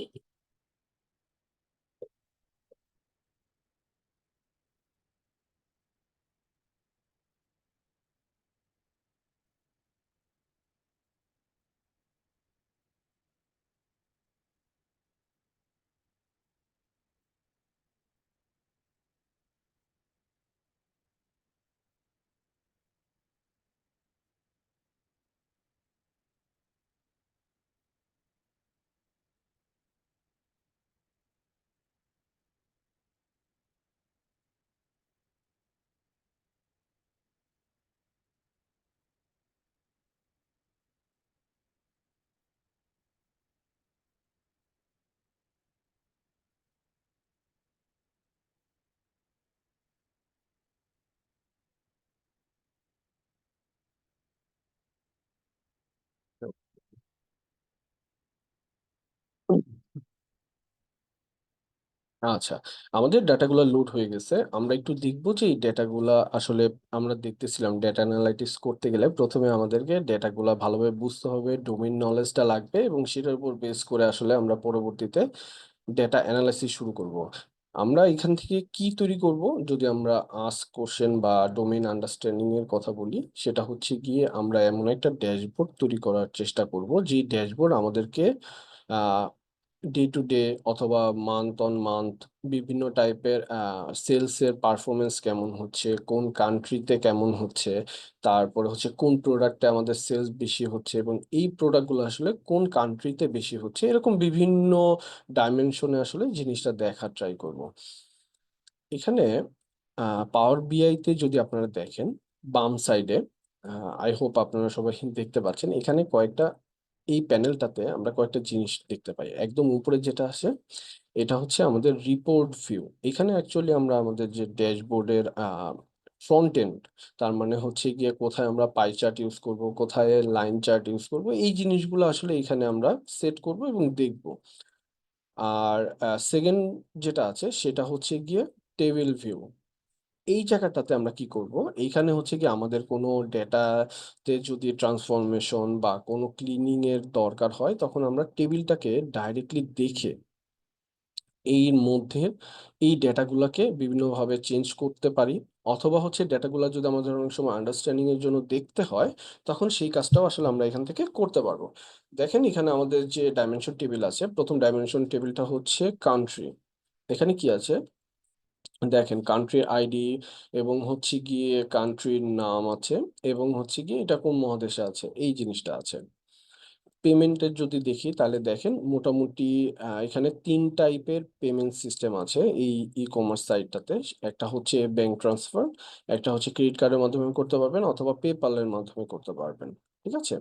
[SPEAKER 2] আচ্ছা, আমাদের ডাটাগুলা লোড হয়ে গেছে। আমরা একটু দেখবো যে এই ডেটাগুলা আসলে, আমরা দেখতেছিলাম ডেটা অ্যানালাইটিক্স করতে গেলে প্রথমে আমাদেরকে ডেটাগুলা ভালোভাবে বুঝতে হবে, ডোমেইন নলেজটা লাগবে, এবং সেটার উপর বেস করে আসলে আমরা পরবর্তীতে ডেটা অ্যানালাইসিস শুরু করব। আমরা এখান থেকে কি তৈরি করব, যদি আমরা আস্ক কোশ্চেন বা ডোমেইন আন্ডারস্ট্যান্ডিং এর কথা বলি, সেটা হচ্ছে গিয়ে আমরা এমন একটা ড্যাশবোর্ড তৈরি করার চেষ্টা করব যে ড্যাশবোর্ড আমাদেরকে ডে টু ডে অথবা মান্থ অন মান্থ বিভিন্ন টাইপের সেলস এর পারফরমেন্স কেমন হচ্ছে, কোন কান্ট্রিতে কেমন হচ্ছে, তারপরে হচ্ছে কোন প্রোডাক্টে আমাদের সেলস বেশি হচ্ছে এবং এই প্রোডাক্টগুলো আসলে কোন কান্ট্রিতে বেশি হচ্ছে, এরকম বিভিন্ন ডাইমেনশনে আসলে জিনিসটা দেখার ট্রাই করব। এখানে পাওয়ার বিআইতে যদি আপনারা দেখেন বাম সাইডে, আই হোপ আপনারা সবাই দেখতে পাচ্ছেন, এখানে কয়েকটা, এই প্যানেলটাতে আমরা কয়েকটা জিনিস দেখতে পাই। একদম উপরে যেটা আছে এটা হচ্ছে আমাদের রিপোর্ট ভিউ। এখানে অ্যাকচুয়ালি আমরা আমাদের যে ড্যাশবোর্ডের ফ্রন্ট এন্ড, তার মানে হচ্ছে গিয়ে কোথায় আমরা পাই চার্ট ইউজ করব, কোথায় লাইন চার্ট ইউজ করব, এই জিনিসগুলো আসলে এখানে আমরা সেট করব এবং দেখব। আর সেকেন্ড যেটা আছে সেটা হচ্ছে গিয়ে টেবিল ভিউ। এই জায়গাটাতে আমরা কি করব, এইখানে হচ্ছে কি আমাদের কোনো ডেটাতে যদি ট্রান্সফরমেশন বা কোনো ক্লিনিং এর দরকার হয় তখন আমরা টেবিলটাকে ডাইরেক্টলি দেখে এর মধ্যে এই ডেটাগুলোকে বিভিন্নভাবে চেঞ্জ করতে পারি। অথবা হচ্ছে ডেটাগুলো যদি আমাদের অনেক সময় আন্ডারস্ট্যান্ডিং এর জন্য দেখতে হয় তখন সেই কাজটাও আসলে আমরা এখান থেকে করতে পারবো। দেখেন এখানে আমাদের যে ডাইমেনশন টেবিল আছে, প্রথম ডাইমেনশন টেবিলটা হচ্ছে কান্ট্রি। এখানে কি আছে দেখেন, কান্ট্রির আইডি এবং হচ্ছে গিয়ে কান্ট্রির নাম আছে এবং হচ্ছে গিয়ে এটা কোন মহাদেশে আছে এই জিনিসটা আছে। পেমেন্টের যদি দেখি তাহলে দেখেন মোটামুটি এখানে 3 টাইপের পেমেন্ট সিস্টেম আছে এই ই কমার্স সাইটটাতে। একটা হচ্ছে ব্যাংক ট্রান্সফার, একটা হচ্ছে ক্রেডিট কার্ডের মাধ্যমে করতে পারবেন অথবা পেপালের মাধ্যমে করতে পারবেন। ঠিক আছে,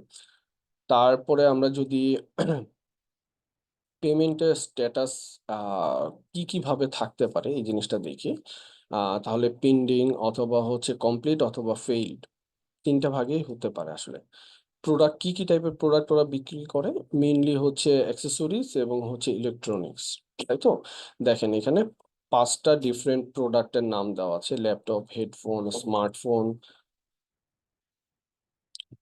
[SPEAKER 2] তারপরে আমরা যদি পেমেন্টের স্ট্যাটাস কি কিভাবে থাকতে পারে এই জিনিসটা দেখি, তাহলে পেন্ডিং অথবা হচ্ছে কমপ্লিট অথবা ফেইল্ড, 3টা ভাগেই হতে পারে আসলে। প্রোডাক্ট কি কি টাইপের প্রোডাক্ট ওরা বিক্রি করে, মেইনলি হচ্ছে অ্যাক্সেসরিজ এবং হচ্ছে ইলেকট্রনিক্স, তাই তো। দেখেন এখানে 5টা ডিফারেন্ট প্রোডাক্টের নাম দেওয়া আছে, ল্যাপটপ, হেডফোন, স্মার্টফোন,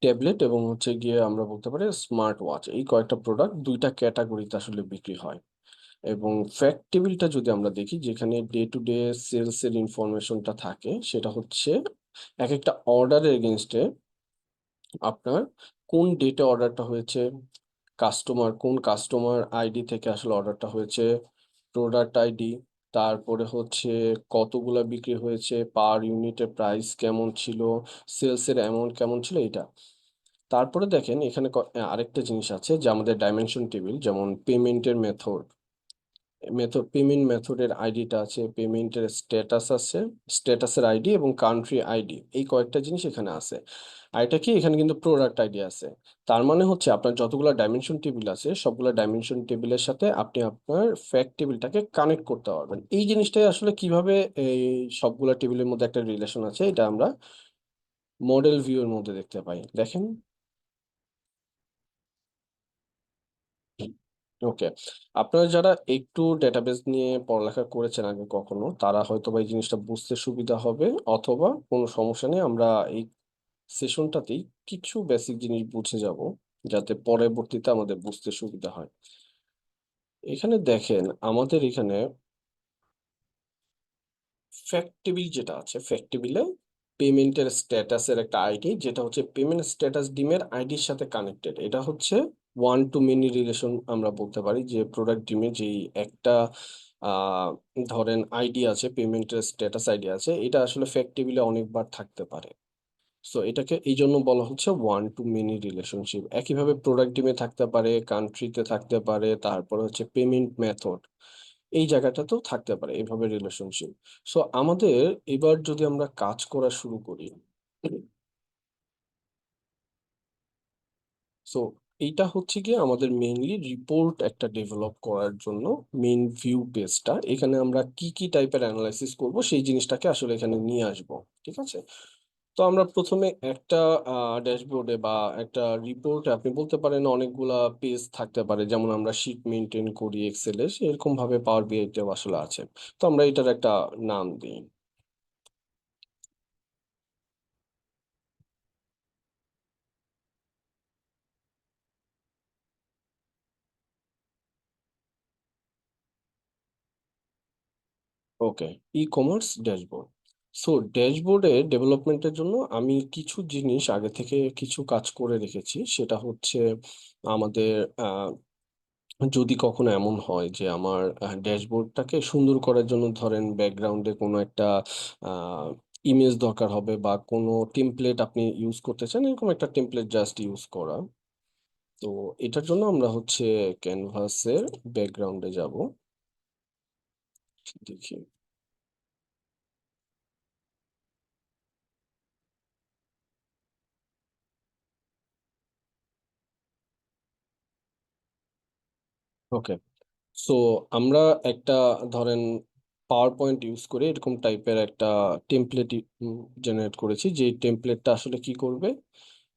[SPEAKER 2] ট্যাবলেট এবং হচ্ছে গিয়ে আমরা বলতে পারি স্মার্ট ওয়াচ। এই কয়েকটা প্রোডাক্ট 2টা ক্যাটাগরিতে আসলে বিক্রি হয়। এবং ফ্যাক্ট টেবিলটা যদি আমরা দেখি যেখানে ডে টু ডে সেলস এর ইনফরমেশনটা থাকে, সেটা হচ্ছে এক একটা অর্ডারের এগেনস্টে আপনার কোন ডেটে অর্ডারটা হয়েছে, কাস্টমার কোন কাস্টমার আইডি থেকে আসলে অর্ডারটা হয়েছে, প্রোডাক্ট আইডি, তারপরে হচ্ছে কতগুলা বিক্রি হয়েছে, পার ইউনিটের প্রাইস কেমন ছিল, সেলস এর অ্যামাউন্ট কেমন ছিল, এটা। তারপরে দেখেন এখানে আরেকটা জিনিস আছে যে আমাদের ডাইমেনশন টেবিল, যেমন পেমেন্টের পেমেন্ট মেথডের আইডিটা আছে, পেমেন্টের স্ট্যাটাস আছে, স্ট্যাটাসের আইডি এবং কান্ট্রি আইডি, এই কয়েকটা জিনিস এখানে আছে। আর এটা কি, এখানে কিন্তু প্রোডাক্ট আইডি আছে। তার মানে হচ্ছে আপনার যতগুলো ডাইমেনশন টেবিল আছে সবগুলো ডাইমেনশন টেবিলের সাথে আপনি আপনার ফ্যাক্ট টেবিলটাকে কানেক্ট করতে পারবেন। এই জিনিসটাই আসলে কিভাবে এই সবগুলো টেবিলের মধ্যে একটা রিলেশন আছে এটা আমরা মডেল ভিউ এর মধ্যে দেখতে পাই। দেখেন, ওকে, আপনারা যারা একটু ডেটাবেস নিয়ে পড়ালেখা করেছেন আগে কখনো, তারা হয়তো বা এই জিনিসটা বুঝতে সুবিধা হবে, অথবা কোনো সমস্যা নেই, আমরা এই সেশনটাতেই কিছু বেসিক জিনিস বুঝে যাব যাতে পরবর্তীতে আমাদের বুঝতে সুবিধা হয়। এখানে দেখেন আমাদের এখানে ফ্যাক্ট টেবিল যেটা আছে, ফ্যাক্ট টেবিলে পেমেন্টের স্ট্যাটাসের একটা আইডি, যেটা হচ্ছে পেমেন্ট স্ট্যাটাস ডিমের আইডির সাথে কানেক্টেড। এটা হচ্ছে ওয়ান টু মেনি রিলেশন আমরা বলতে পারি, যে প্রোডাক্ট ডিমে যেই একটা আহ ধরেন আইডি আছে, পেমেন্টের স্ট্যাটাস আইডি আছে, এটা আসলে ফ্যাক্ট টেবিলে অনেকবার থাকতে পারে। সো এটাকে এই জন্য বলা হচ্ছে ওয়ান টু মেনি রিলেশনশিপ। একইভাবে প্রোডাক্ট ডিমে থাকতে পারে, কান্ট্রিতে থাকতে পারে, তারপরে হচ্ছে পেমেন্ট মেথড, এই জায়গাটাতেও থাকতে পারে এইভাবে রিলেশনশিপ। সো আমাদের এবার যদি আমরা কাজ করা শুরু করি, সো এইটা হচ্ছে গিয়ে আমাদের মেইনলি রিপোর্ট একটা ডেভেলপ করার জন্য মেইন ভিউ পেজটা, এখানে আমরা কি কি টাইপের অ্যানালাইসিস করব সেই জিনিসটাকে আসলে এখানে নিয়ে আসব। ঠিক আছে, তো আমরা প্রথমে একটা ড্যাশবোর্ডে বা একটা রিপোর্টে আপনি বলতে পারেন অনেকগুলা পেজ থাকতে পারে, যেমন আমরা শিট মেনটেন করি এক্সেলে, এরকম ভাবে পাওয়ার বিআইতেও আসলে আছে। তো আমরা এটার একটা নাম দিই। ওকে, ই কমার্স ড্যাশবোর্ড। সো ড্যাশবোর্ডে ডেভেলপমেন্টের জন্য আমি কিছু জিনিস আগে থেকে কিছু কাজ করে রেখেছি, সেটা হচ্ছে আমাদের যদি কখনো এমন হয় যে আমার ড্যাশবোর্ডটাকে সুন্দর করার জন্য ধরেন ব্যাকগ্রাউন্ডে কোনো একটা ইমেজ দরকার হবে বা কোনো টেমপ্লেট আপনি ইউজ করতে চান, এরকম একটা টেমপ্লেট জাস্ট ইউজ করা। তো এটার জন্য আমরা হচ্ছে ক্যানভাসের ব্যাকগ্রাউন্ডে যাব, দেখি। ওকে, সো আমরা একটা ধরেন পাওয়ার পয়েন্ট ইউজ করে এরকম টাইপের একটা টেমপ্লেট জেনারেট করেছি, যে টেমপ্লেটটা আসলে কি করবে,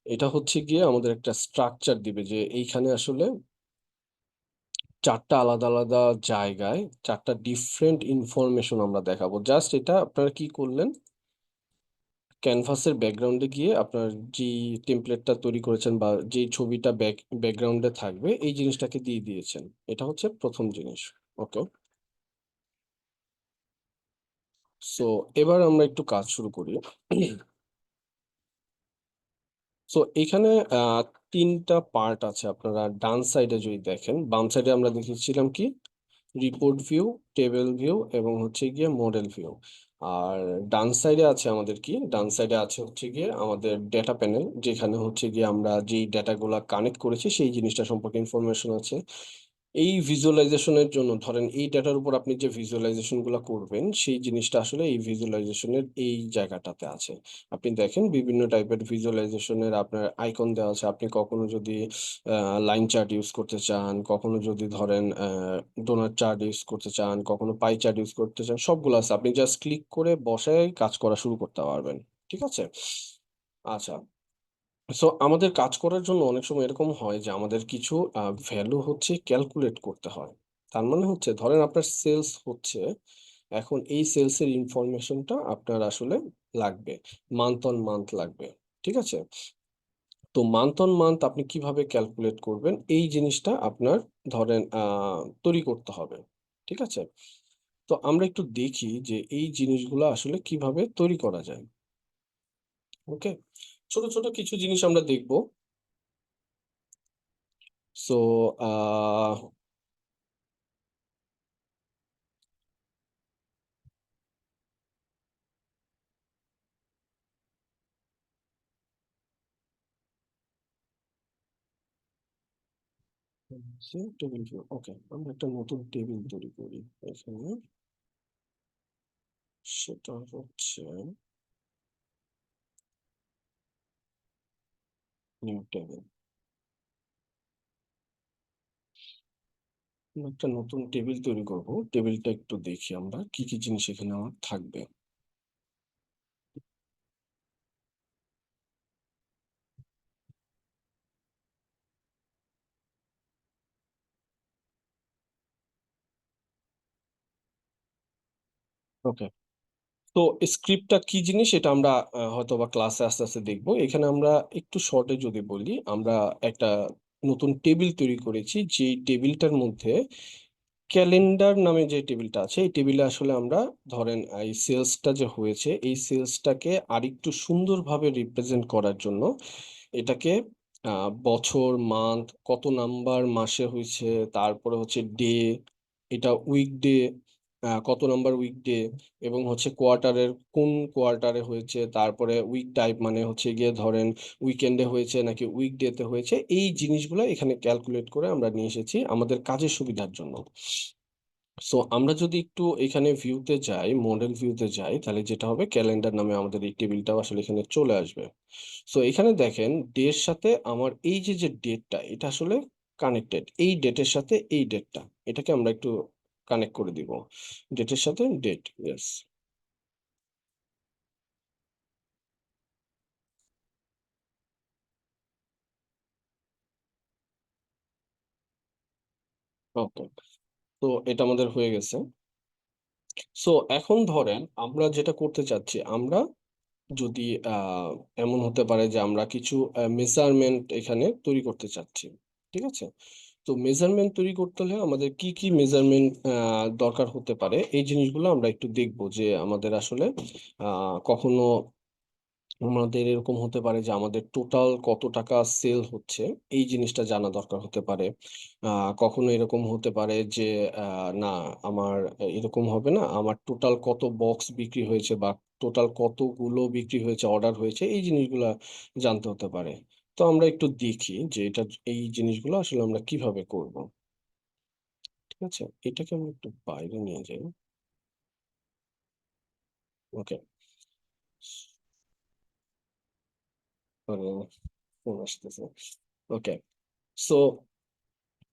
[SPEAKER 2] এটা হচ্ছে গিয়ে আমাদের একটা স্ট্রাকচার দিবে যে এইখানে আসলে চারটা আলাদা আলাদা জায়গায় চারটা ডিফারেন্ট ইনফরমেশন আমরা দেখাবো। জাস্ট এটা আপনারা কি করলেন, ক্যানভাসের ব্যাকগ্রাউন্ডে গিয়ে আপনার যে টেমপ্লেটটা তৈরি করেছেন বা যে ছবিটা ব্যাকগ্রাউন্ডে থাকবে এই জিনিসটাকে দিয়ে দিয়েছেন। এটা হচ্ছে প্রথম জিনিস। ওকে, সো এবার আমরা একটু কাজ শুরু করি। সো এখানে আহ, তিনটা পার্ট আছে। আপনারা ডান সাইডে যদি দেখেন, বাম সাইডে আমরা দেখিয়েছিলাম কি রিপোর্ট ভিউ, টেবিল ভিউ এবং হচ্ছে গিয়ে মডেল ভিউ। আর ডান সাইডে আছে আমাদের কি, ডান সাইডে আছে হচ্ছে গিয়ে আমাদের ডেটা প্যানেল, যেখানে হচ্ছে গিয়ে আমরা যেই ডেটাগুলা কানেক্ট করেছি সেই জিনিসটা সম্পর্কে ইনফরমেশন আছে। এই ভিজুয়ালাইজেশনের জন্য ধরেন এই ডেটার উপর আপনি যে ভিজুয়ালাইজেশন গুলো করবেন সেই জিনিসটা আসলে এই ভিজুয়ালাইজেশনের এই জায়গাটাতে আছে। আপনি দেখেন বিভিন্ন টাইপের ভিজুয়ালাইজেশনের আপনার আইকন দেওয়া আছে। আপনি কখনো যদি লাইন চার্ট ইউজ করতে চান, কখনো যদি ধরেন ডোনাট চার্ট ইউজ করতে চান, কখনো পাই চার্ট ইউজ করতে চান, সবগুলো আছে। আপনি জাস্ট ক্লিক করে বসায় কাজ করা শুরু করতে পারবেন। ঠিক আছে, আচ্ছা। সো আমাদের কাজ করার জন্য অনেক সময় এরকম হয় যে আমাদের কিছু ভ্যালু হচ্ছে ক্যালকুলেট করতে হয়। তার মানে হচ্ছে ধরেন আপনার সেলস হচ্ছে, এখন এই সেলস এর ইনফরমেশনটা আপনার আসলে লাগবে, মান্থ অন মান্থ লাগবে। ঠিক আছে, তো মান্থ অন মান্থ আপনি কিভাবে ক্যালকুলেট করবেন এই জিনিসটা আপনার ধরেন তৈরি করতে হবে। ঠিক আছে, তো আমরা একটু দেখি যে এই জিনিসগুলো আসলে কিভাবে তৈরি করা যায়। ওকে, ছোট ছোট কিছু জিনিস আমরা দেখবো। So table view. ওকে, আমরা একটা নতুন টেবিল তৈরি করি এখানে। সেটা হচ্ছে নিউ টেবিল। একটা নতুন টেবিল তৈরি করব। টেবিলটা একটু দেখি আমরা কি কি জিনিস এখানে আমার থাকবে। ওকে, তো স্ক্রিপ্টটা কি জিনিস এটা আমরা হয়তো বা ক্লাসে আস্তে আস্তে দেখবো। এখানে আমরা একটু শর্টে যদি বলি, আমরা একটা নতুন টেবিল তৈরি করেছি, যে টেবিলটার মধ্যে ক্যালেন্ডার নামে যে টেবিলটা আছে এই টেবিলে আসলে আমরা ধরেন এই সেলসটা যে হয়েছে এই সেলসটাকে আরেকটু সুন্দরভাবে রিপ্রেজেন্ট করার জন্য এটাকে বছর, মান্থ, কত নাম্বার মাসে হয়েছে, তারপরে হচ্ছে ডে, এটা উইকডে, কত নাম্বার উইকডে, এবং হচ্ছে কোয়ার্টারের কোন কোয়ার্টারে হয়েছে, তারপরে উইক টাইপ মানে হচ্ছে গিয়ে ধরেন উইকেন্ডে হয়েছে নাকি উইকডেতে হয়েছে, এই জিনিসগুলো এখানে ক্যালকুলেট করে আমরা নিয়ে এসেছি আমাদের কাজের সুবিধার জন্য। সো আমরা যদি একটু এখানে ভিউতে যাই, মডেল ভিউতে যাই, তাহলে যেটা হবে ক্যালেন্ডার নামে আমাদের এই টেবিলটাও আসলে এখানে চলে আসবে। সো এখানে দেখেন ডের সাথে আমার এই যে যে ডেটটা এটা আসলে কানেক্টেড, এই ডেটের সাথে এই ডেটটা, এটাকে আমরা একটু কানেক্ট করে দিব, ডেটের সাথে ডেট। ইয়েস, ওকে, তো এটা আমাদের হয়ে গেছে। সো এখন ধরেন আমরা যেটা করতে চাচ্ছি, আমরা যদি এমন হতে পারে যে আমরা কিছু মেজারমেন্ট এখানে তৈরি করতে চাচ্ছি। ঠিক আছে, তো মেজারমেন্ট তৈরি করতে হলে আমাদের কি কি মেজারমেন্ট দরকার হতে পারে এই জিনিসগুলো আমরা একটু দেখবো, যে আমাদের আসলে কখনো আমাদের এরকম হতে পারে যে আমাদের টোটাল কত টাকা সেল হচ্ছে, এই জিনিসটা জানা দরকার হতে পারে। আ কখনো এরকম হতে পারে যে আ না আমার এরকম হবে না, আমার টোটাল কত বক্স বিক্রি হয়েছে বা টোটাল কতগুলো বিক্রি হয়েছে, অর্ডার হয়েছে, এই জিনিসগুলা জানতে হতে পারে। তো আমরা একটু দেখি যে এই জিনিসগুলো আসলে আমরা কিভাবে করব। ঠিক আছে? এটাকে আমরা একটু বাইরে নিয়ে যাই। ওকে। মানে ফোন আসতেছে। ওকে। সো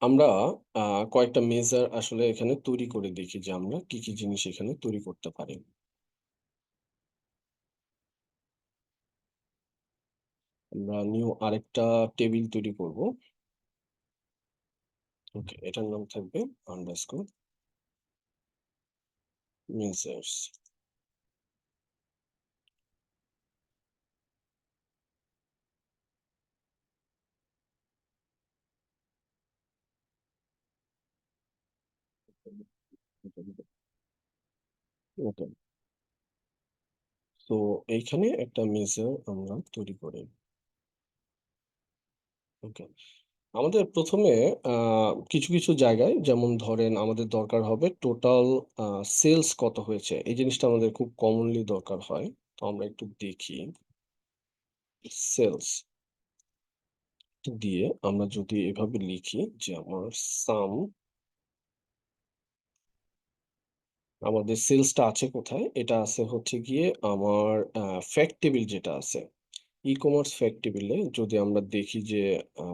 [SPEAKER 2] আমরা আ কয়েকটা মেজার আসলে এখানে তৈরি করে দেখি যে আমরা কি, কি জিনিস এখানে তৈরি করতে পারি। আমরা নিউ আরেকটা টেবিল তৈরি করব। ওকে, এটার নাম থাকবে আন্ডারস্কোর মেজার্স। ওকে। তো এইখানে একটা মেজার আমরা তৈরি করি। ওকে। আমাদের ১ম এ আ কিছু, কিছু জায়গায় যেমন ধরেন আমাদের দরকার হবে টোটাল আ সেলস কত হয়েছে। এই জিনিসটা আমাদের খুব কমনলি দরকার হয়। তো আমরা একটু দেখি সেলস দিয়ে আমরা যদি এভাবে লিখি যে আমার সাম আমাদের সেলসটা আছে কোথায়? এটা আছে হচ্ছে গিয়ে আমার ফ্যাক্ট টেবিল যেটা আছে। ই-কমার্স ফ্যাক্ট টেবিলে যদি আমরা দেখি যে আ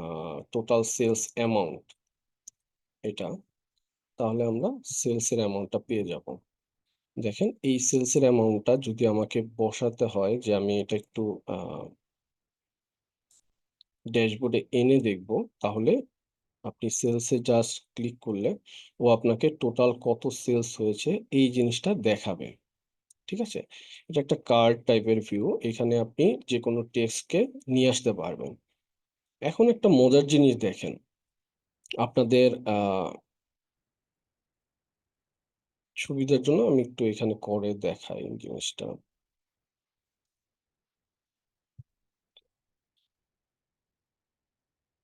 [SPEAKER 2] টোটাল সেলস অ্যামাউন্ট এটা, তাহলে আমরা সেলস এর অ্যামাউন্টটা পেয়ে যাবো। দেখেন এই সেলস এর অ্যামাউন্টটা যদি আমাকে বসাতে হয় যে আমি এটা একটু আ ড্যাশবোর্ডে এনে দেখব, তাহলে আপনি সেলস এ জাস্ট ক্লিক করলে ও আপনাকে টোটাল কত সেলস হয়েছে এই জিনিসটা দেখাবে। ঠিক আছে? এটা একটা কার্ড টাইপের ভিউ। এখানে আপনি যেকোনো টেক্সটকে নিয়ে আসতে পারবেন। এখন একটা মজার জিনিস দেখেন। আপনাদের সুবিধার জন্য আমি একটু এখানে করে দেখাই জিনিসটা।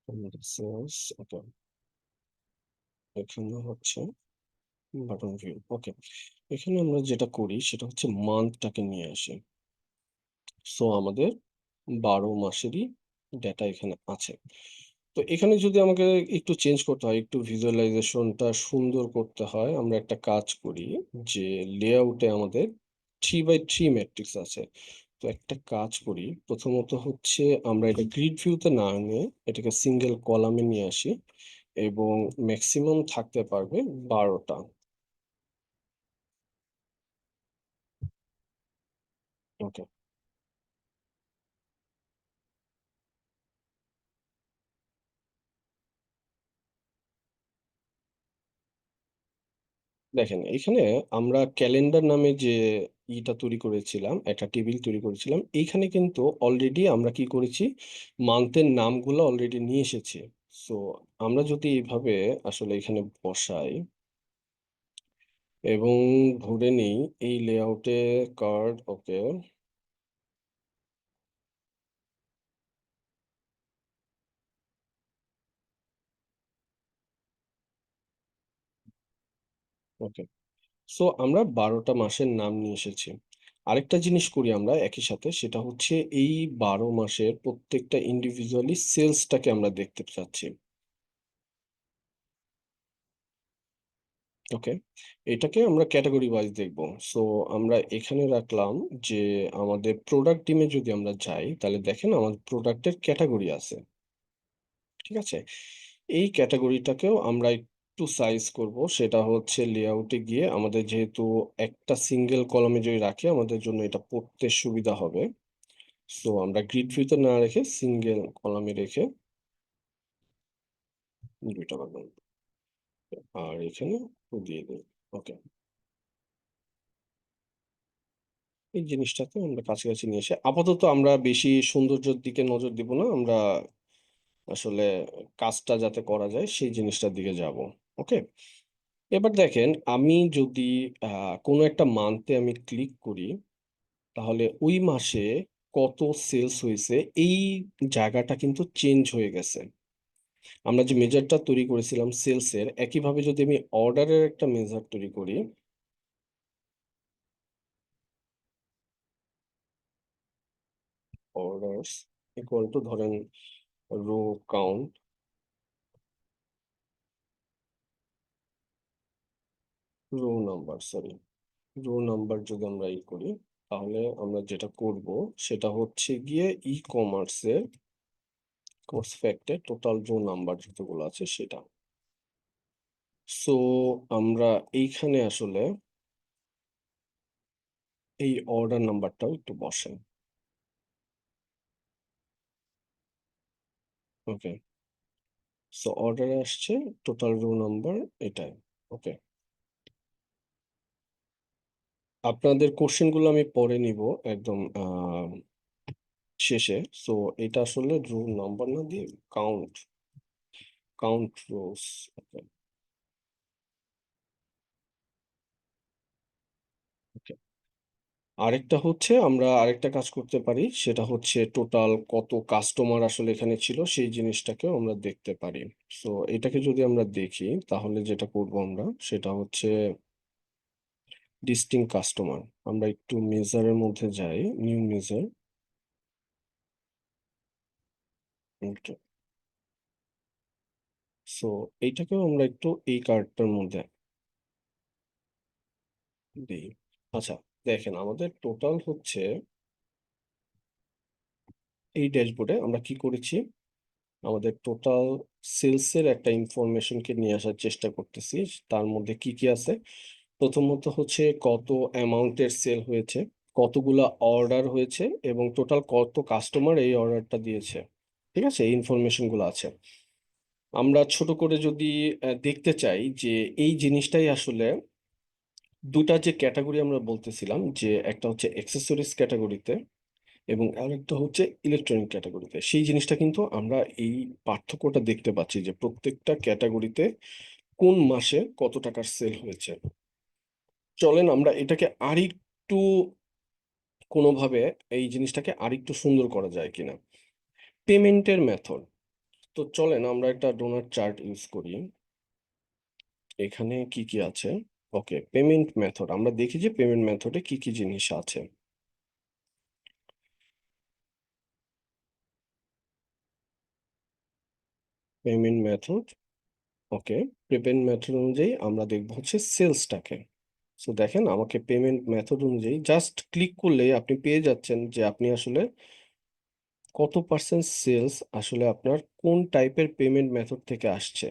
[SPEAKER 2] আমাদের সেলস ওকে, এখানে হচ্ছে বাটন ভিউ। ওকে। এখানে আমরা যেটা করি সেটা হচ্ছে মান্থটাকে নিয়ে আসি। সো আমাদের ১২ মাসেরই ডেটা এখানে আছে। তো এখানে যদি আমাকে একটু চেঞ্জ করতে হয়, একটু ভিজুয়ালাইজেশনটা সুন্দর করতে হয়, আমরা একটা কাজ করি যে লেআউটে আমাদের 3/3 ম্যাট্রিক্স আছে। তো একটা কাজ করি, প্রথমত হচ্ছে আমরা এটা গ্রিড ভিউতে না এনে এটাকে সিঙ্গেল কলামে নিয়ে আসি এবং মেক্সিমাম থাকতে পারবে ১২ টা। ওকে। দেখেন এইখানে আমরা ক্যালেন্ডার নামে যে তৈরি করেছিলাম, একটা টেবিল তৈরি করেছিলাম। এইখানে কিন্তু অলরেডি আমরা কি করেছি? মান্থের নামগুলো অলরেডি নিয়ে এসেছি। সো আমরা যদি এভাবে আসলে এখানে বসাই এবং ধরে নেই এই লেআউটে কার্ড ওকে, ওকে। সো আমরা ১২ টা মাসের নাম নিয়ে এসেছি। আরেকটা জিনিস করি আমরা একই সাথে সেটা হচ্ছে এই ১২ মাসের প্রত্যেকটা ইন্ডিভিজুয়ালি সেলসটাকে আমরা দেখতে চাচ্ছি। ওকে। এটাকে আমরা ক্যাটেগরি ওয়াইজ দেখব। সো আমরা এখানে রাখলাম যে আমাদের প্রোডাক্ট টিমে যদি আমরা যাই, তাহলে দেখেন আমার প্রোডাক্টের ক্যাটেগরি আছে। ঠিক আছে? এই ক্যাটেগরিটাকেও আমরা একটু সাইজ করব। সেটা হচ্ছে লেআউটে গিয়ে আমাদের যেহেতু একটা সিঙ্গেল কলামে যদি রাখি আমাদের জন্য এটা পড়তে সুবিধা হবে। সো আমরা গ্রিড ভিউতে না রেখে সিঙ্গেল কলামে রেখে ২ টা বানাবো। আর এখানে দিয়ে দেই। ওকে। এই জিনিসটাকে আমরা কাছাকাছি নিয়ে এসে আপাতত আমরা বেশি সৌন্দর্যের দিকে নজর দিব না। আমরা আসলে কাজটা যাতে করা যায় সেই জিনিসটার দিকে যাবো। ওকে? এবার দেখেন আমি যদি আ কোনো একটা মান্থে আমি ক্লিক করি, তাহলে ওই মাসে কত সেলস হয়েছে এই জায়গাটা কিন্তু চেঞ্জ হয়ে গেছে। আমরা যে মেজারটা তৈরি করেছিলাম সেলস এর, একইভাবে যদি আমি অর্ডারের একটা মেজার তৈরি করি, অর্ডারস ইকুয়াল টু ধরেন row count, row number, sorry, row number যদি আমরা করি, তাহলে আমরা যেটা করব সেটা হচ্ছে গিয়ে ই কমার্সের কোর্স ফ্যাক্টে টোটাল রো নাম্বার যতগুলো আছে সেটা। সো আমরা এইখানে আসলে এই অর্ডার নাম্বারটাও একটু বসাই। ওকে, সো অর্ডারে আসছে টোটাল রো নাম্বার এটাই। ওকে, আপনাদের কোশ্চেন গুলো আমি পরে নিব একদম শেষে। সো এটা আসলে রো নাম্বার না দিয়ে কাউন্ট, কাউন্ট রোস। ওকে, ওকে। আরেকটা হচ্ছে আমরা আরেকটা কাজ করতে পারি, সেটা হচ্ছে টোটাল কত কাস্টমার আসলে এখানে ছিল সেই জিনিসটাকেও আমরা দেখতে পারি। সো এটাকে যদি আমরা দেখি তাহলে যেটা করব আমরা সেটা হচ্ছে ডিস্টিং কাস্টমার। আমরা একটু মেজারের মধ্যে যাই, নিউ মেজার। ওকে, সো এইটাকেও আমরা একটু এই কার্ডটার মধ্যে দিই। আচ্ছা, দেখেন আমাদের টোটাল হচ্ছে এই ড্যাশবোর্ডে আমরা কি করেছি, আমাদের টোটাল সেলস এর একটা ইনফরমেশনকে নিয়ে আসার চেষ্টা করতেছি। তার মধ্যে কি কি আছে, প্রথমত হচ্ছে কত অ্যামাউন্টের সেল হয়েছে, কতগুলা অর্ডার হয়েছে এবং টোটাল কত কাস্টমার এই অর্ডারটা দিয়েছে। ঠিক আছে, এই ইনফরমেশন গুলো আছে। আমরা ছোট করে যদি দেখতে চাই যে এই জিনিসটাই আসলে দুটা যে ক্যাটাগরি আমরা বলতেছিলাম, যে একটা হচ্ছে অ্যাক্সেসরিজ ক্যাটাগরিতে এবং আরেকটা হচ্ছে ইলেকট্রনিক ক্যাটাগরিতে, সেই জিনিসটা কিন্তু আমরা এই পার্থক্যটা দেখতে পাচ্ছি যে প্রত্যেকটা ক্যাটাগরিতে কোন মাসে কত টাকার সেল হয়েছে। চলেন আমরা এটাকে আরেকটু কোনোভাবে এই জিনিসটাকে আরেকটু সুন্দর করা যায় কিনা। পেমেন্টের মেথড, তো চলেন আমরা একটা ডোনাট চার্ট ইউজ করি। এখানে কি কি আছে, ওকে, পেমেন্ট মেথড আমরা দেখি যে পেমেন্ট মেথডে কি কি জিনিস আছে। পেমেন্ট মেথড, ওকে, পেমেন্ট মেথড অনুযায়ী আমরা দেখবো হচ্ছে সেলসটাকে। সো দেখেন আমাকে পেমেন্ট মেথড অনুযায়ী জাস্ট ক্লিক করলেই আপনি পেয়ে যাচ্ছেন যে আপনি আসলে কত পার্সেন্ট সেলস আসলে আপনার কোন টাইপের পেমেন্ট মেথড থেকে আসছে।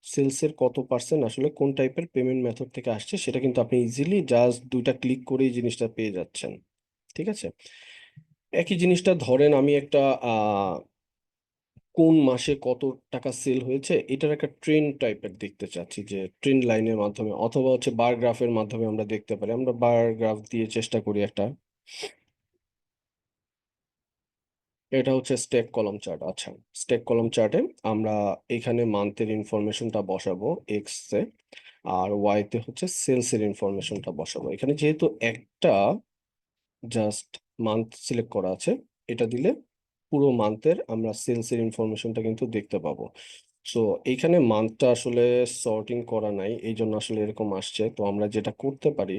[SPEAKER 2] সেলসের কত পার্সেন্ট আসলে কোন টাইপের পেমেন্ট মেথড থেকে আসছে সেটা কিন্তু আপনি ইজিলি জাস্ট দুইটা ক্লিক করেই জিনিসটা পেয়ে যাচ্ছেন। ঠিক আছে, একই জিনিসটা ধরেন আমি একটা কোন মাসে কত টাকা সেল হয়েছে এটার একটা ট্রেন্ড টাইপের দেখতে চাচ্ছি, যে ট্রেন্ড লাইনের মাধ্যমে অথবা হচ্ছে বার গ্রাফের মাধ্যমে আমরা দেখতে পারি। আমরা বার গ্রাফ দিয়ে চেষ্টা করি একটা, এটা হচ্ছে স্টেক কলাম চার্ট। আচ্ছা, স্টেক কলাম চার্টে আমরা এখানে মান্থের ইনফরমেশনটা বসাবো এক্স এ, আর ওয়াই তে হচ্ছে সেলস এর ইনফরমেশনটা বসাবো। এখানে যেহেতু একটা জাস্ট মান্থ সিলেক্ট করা আছে, এটা দিলে পুরো মান্থের আমরা সেলস এর ইনফরমেশনটা কিন্তু দেখতে পাবো। সো এইখানে মান্থটা আসলে সর্টিং করা নাই, এই জন্য আসলে এরকম আসছে। তো আমরা যেটা করতে পারি,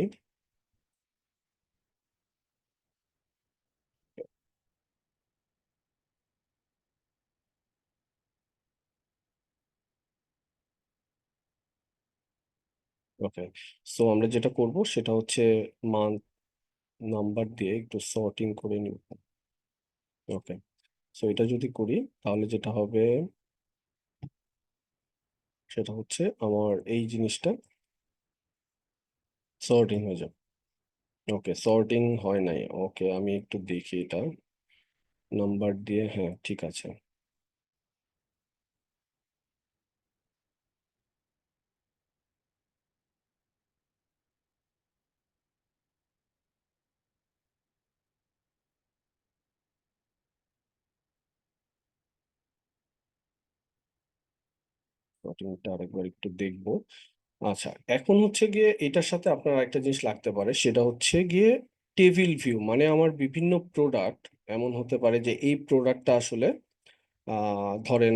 [SPEAKER 2] ওকে, সো আমরা যেটা করব সেটা হচ্ছে মান্থ নাম্বার দিয়ে একটু সর্টিং করে নিব। ওকে, সো এটা যদি করি তাহলে যেটা হবে সেটা হচ্ছে আমার এই জিনিসটা সর্টিং হয়ে যাবে। ওকে, সর্টিং হয় নাই, ওকে আমি একটু দেখি এটা নাম্বার দিয়ে, হ্যাঁ ঠিক আছে। সর্টিংটা আরেকবার একটু দেখবো। আচ্ছা, এখন হচ্ছে গিয়ে এটার সাথে আপনার একটা জিনিস লাগতে পারে, সেটা হচ্ছে গিয়ে টেবিল ভিউ মানে আমার বিভিন্ন প্রোডাক্ট এমন হতে পারে যে এই প্রোডাক্টটা আসলে ধরেন